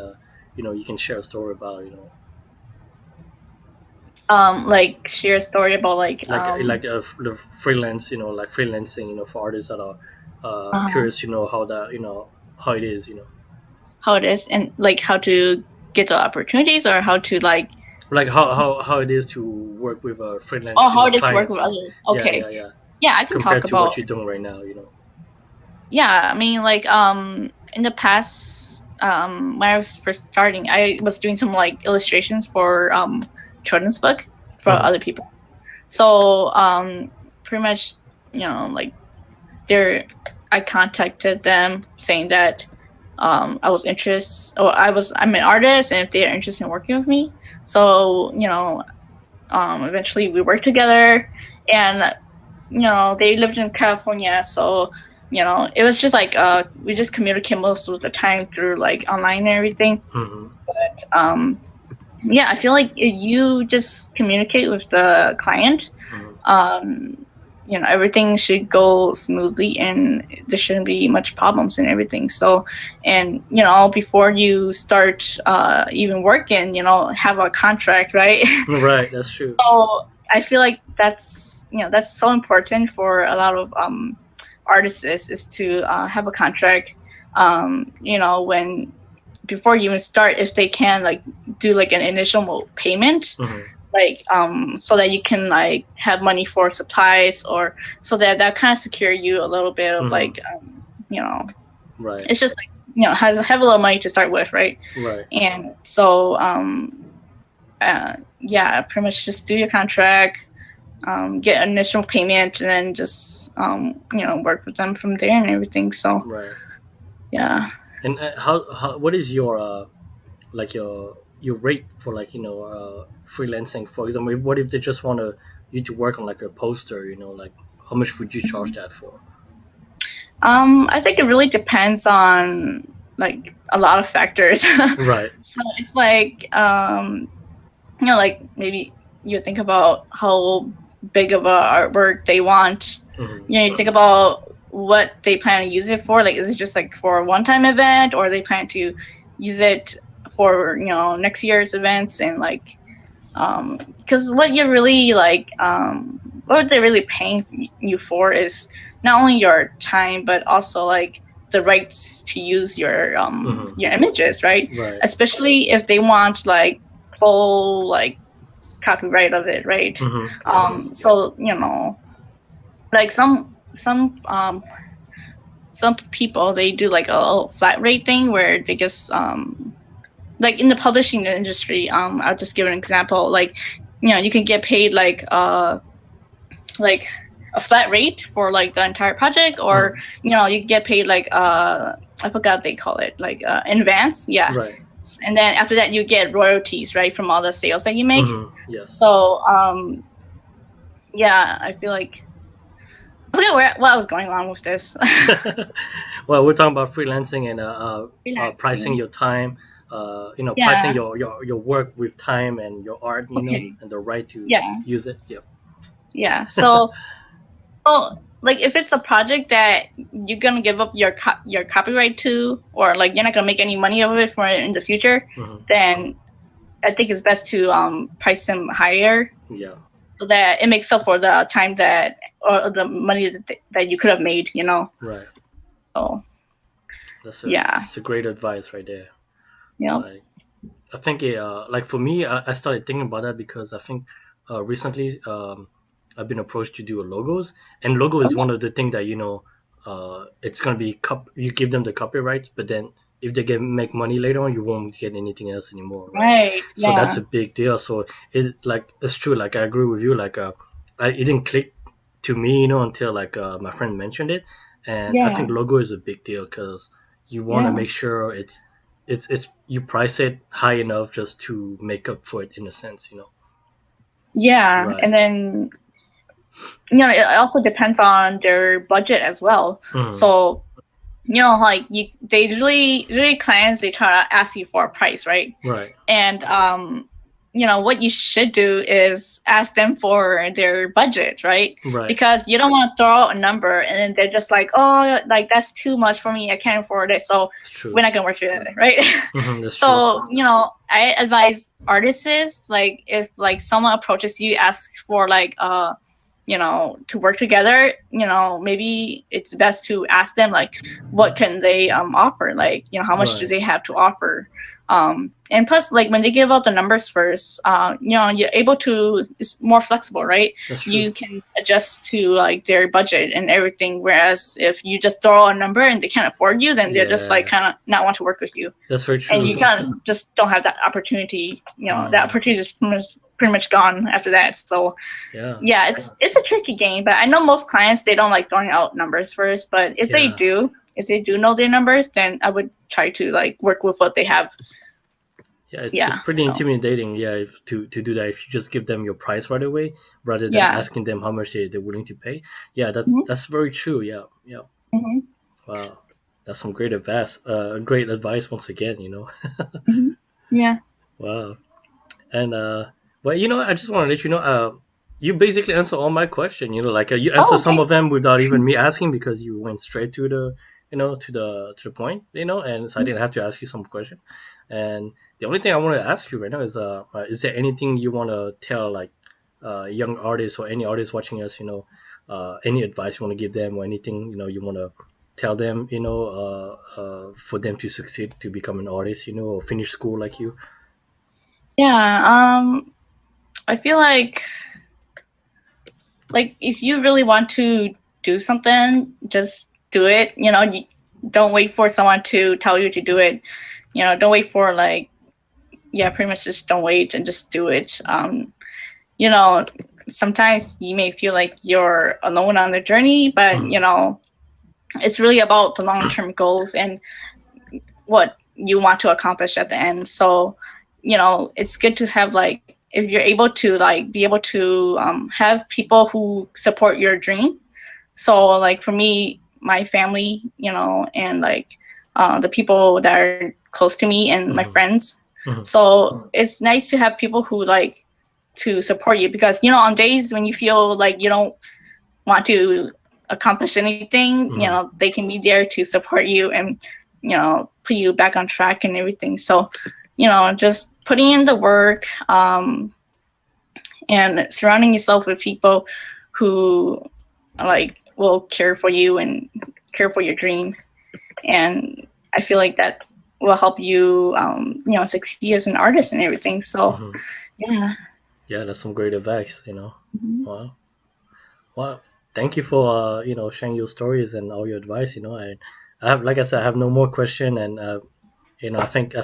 you can share a story about, like share a story about the freelance, like freelancing, for artists that are curious, how that, how it is, how it is and like how to get the opportunities or how to like how it is to work with a freelance. Oh, how it is to clients. work with others. Okay. Yeah, I can compared talk to about what you're doing right now, Yeah, I mean like in the past when I was first starting, I was doing some like illustrations for children's book for other people. So pretty much like I contacted them saying that I was interested, or I'm an artist, and if they are interested in working with me. So eventually we worked together, and they lived in California, so it was just like we just communicate most of the time through like online and everything. But yeah, I feel like if you just communicate with the client, everything should go smoothly and there shouldn't be much problems and everything. So, and before you start even working, have a contract, right? Right, that's true. So I feel like that's so important for a lot of artists is to have a contract. When before you even start, if they can like do like an initial payment, like so that you can like have money for supplies, or so that kind of secure you a little bit of like right. It's just like have a little money to start with, right? Right. And so yeah, pretty much just do your contract, get initial payment, and then just work with them from there and everything. So right. Yeah. And how what is your like your rate for like freelancing? For example, what if they just want you to work on like a poster? Like how much would you charge that for? I think it really depends on like a lot of factors. Right. So it's like like maybe you think about how big of a artwork they want. You think about what they plan to use it for. Like, is it just like for a one-time event, or they plan to use it for next year's events, and like because what you're really like what they're really paying you for is not only your time but also like the rights to use your images, right? Especially if they want like full like copyright of it, right? So like some people, they do like a flat rate thing where they just like in the publishing industry, I'll just give an example. Like you can get paid like a flat rate for like the entire project, or you can get paid like I forgot they call it, like in advance, and then after that you get royalties, right, from all the sales that you make. So I feel like I forget what I was going on with this. Well, we're talking about freelancing and pricing your time, pricing your work with time and your art, and the right to use it. So like if it's a project that you're gonna give up your copyright to, or like you're not gonna make any money of it for it in the future, then I think it's best to price them higher. So that it makes up for the time that, or the money that you could have made, Right. So that's a great advice right there. Like, I think like for me, I started thinking about that because I think recently I've been approached to do logos, and logo is one of the things that it's gonna be you give them the copyright, but then if they make money later on, you won't get anything else anymore, right? So that's a big deal. So it's true. Like I agree with you. Like it didn't click to me, until like my friend mentioned it, and I think logo is a big deal because you want to make sure it's you price it high enough just to make up for it in a sense, And then it also depends on their budget as well. So like they usually clients, they try to ask you for a price, right? And what you should do is ask them for their budget, right? Because you don't want to throw out a number and then they're just like, oh, like that's too much for me, I can't afford it, so we're not gonna work together, right? So I advise artists, like if like someone approaches you, asks for like to work together, maybe it's best to ask them like what can they offer, like how much do they have to offer, and plus like when they give out the numbers first, you're able to, it's more flexible, right? You can adjust to like their budget and everything, whereas if you just throw a number and they can't afford you, then they're just like kind of not want to work with you. That's very true. And you kind of just don't have that opportunity, that opportunity is pretty much gone after that. So it's a tricky game, but I know most clients, they don't like throwing out numbers first, but if they do know their numbers, then I would try to like work with what they have. It's pretty intimidating, to do that if you just give them your price right away rather than asking them how much they're willing to pay. That's very true. Wow, that's some great advice. Great advice once again. Wow. And but I just want to let you know, you basically answer all my question. Like you answer some of them without even me asking, because you went straight to the to the point, and so I didn't have to ask you some question. And the only thing I want to ask you right now is there anything you want to tell like young artists or any artists watching us, any advice you want to give them, or anything you want to tell them, for them to succeed to become an artist, or finish school like you? I feel like if you really want to do something, just do it. You don't wait for someone to tell you to do it. Don't wait for pretty much just don't wait and just do it. Sometimes you may feel like you're alone on the journey, but it's really about the long-term goals and what you want to accomplish at the end. So it's good to have if you're able to be able to have people who support your dream. So for me, my family, and the people that are close to me and my friends. So it's nice to have people who to support you, because on days when you feel like you don't want to accomplish anything, they can be there to support you and put you back on track and everything. So just putting in the work, and surrounding yourself with people who like will care for you and care for your dream. And I feel like that will help you, succeed as an artist and everything. So, Mhm. yeah. Yeah, that's some great advice. Mhm. Wow. Well, thank you for sharing your stories and all your advice. I have, like I said, I have no more question, and I think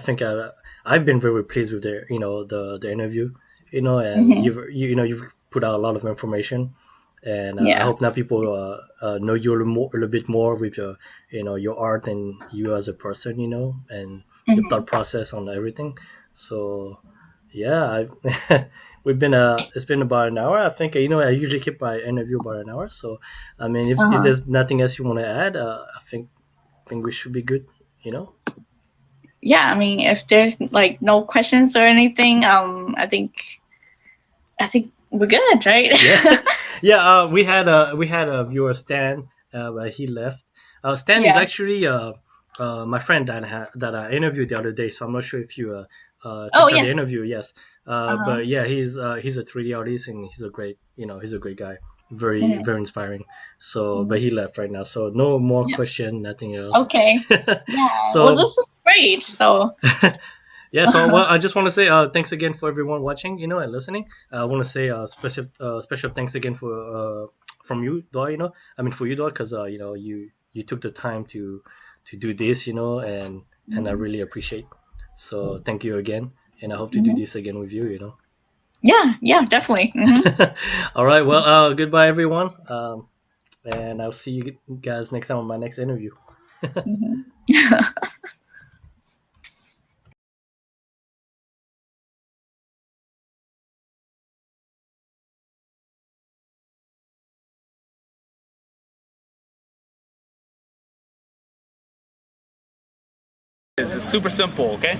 I've been very pleased with the interview. And Mhm. you've put out a lot of information, and I Yeah. hope now people know you a little bit more with your art and you as a person, and your thought Mhm. process on everything. So yeah, we've been it's been about an hour. I think I usually keep my interview about an hour. So I mean, if Uh-huh. there's nothing else you want to add, I think we should be good. You know. Yeah, I mean, if there's like no questions or anything, I think we're good, right? Yeah, yeah. We had a viewer Stan, but he left. Stan is Yeah. actually my friend that I interviewed the other day. So I'm not sure if you Oh checked out the yeah. interview. Yes, Uh-huh. but yeah, he's a 3D artist and he's a great guy. Very Mhm. very inspiring. So, but Mhm. he left right now. So no more Yeah. question, nothing else. Okay. Yeah. Well, So this is great. So. yeah, so well, I just want to say thanks again for everyone watching, and listening. I want to say special thanks again from you, Dua. I mean for you, Dua, because you took the time to do this, and I Mhm. really appreciate. So thank you again, and I hope to do Mhm. this again with you. Yeah. Yeah. Definitely. Hmm. All right, well, goodbye everyone, and I'll see you guys next time on my next interview. Hmm. It's super simple, okay?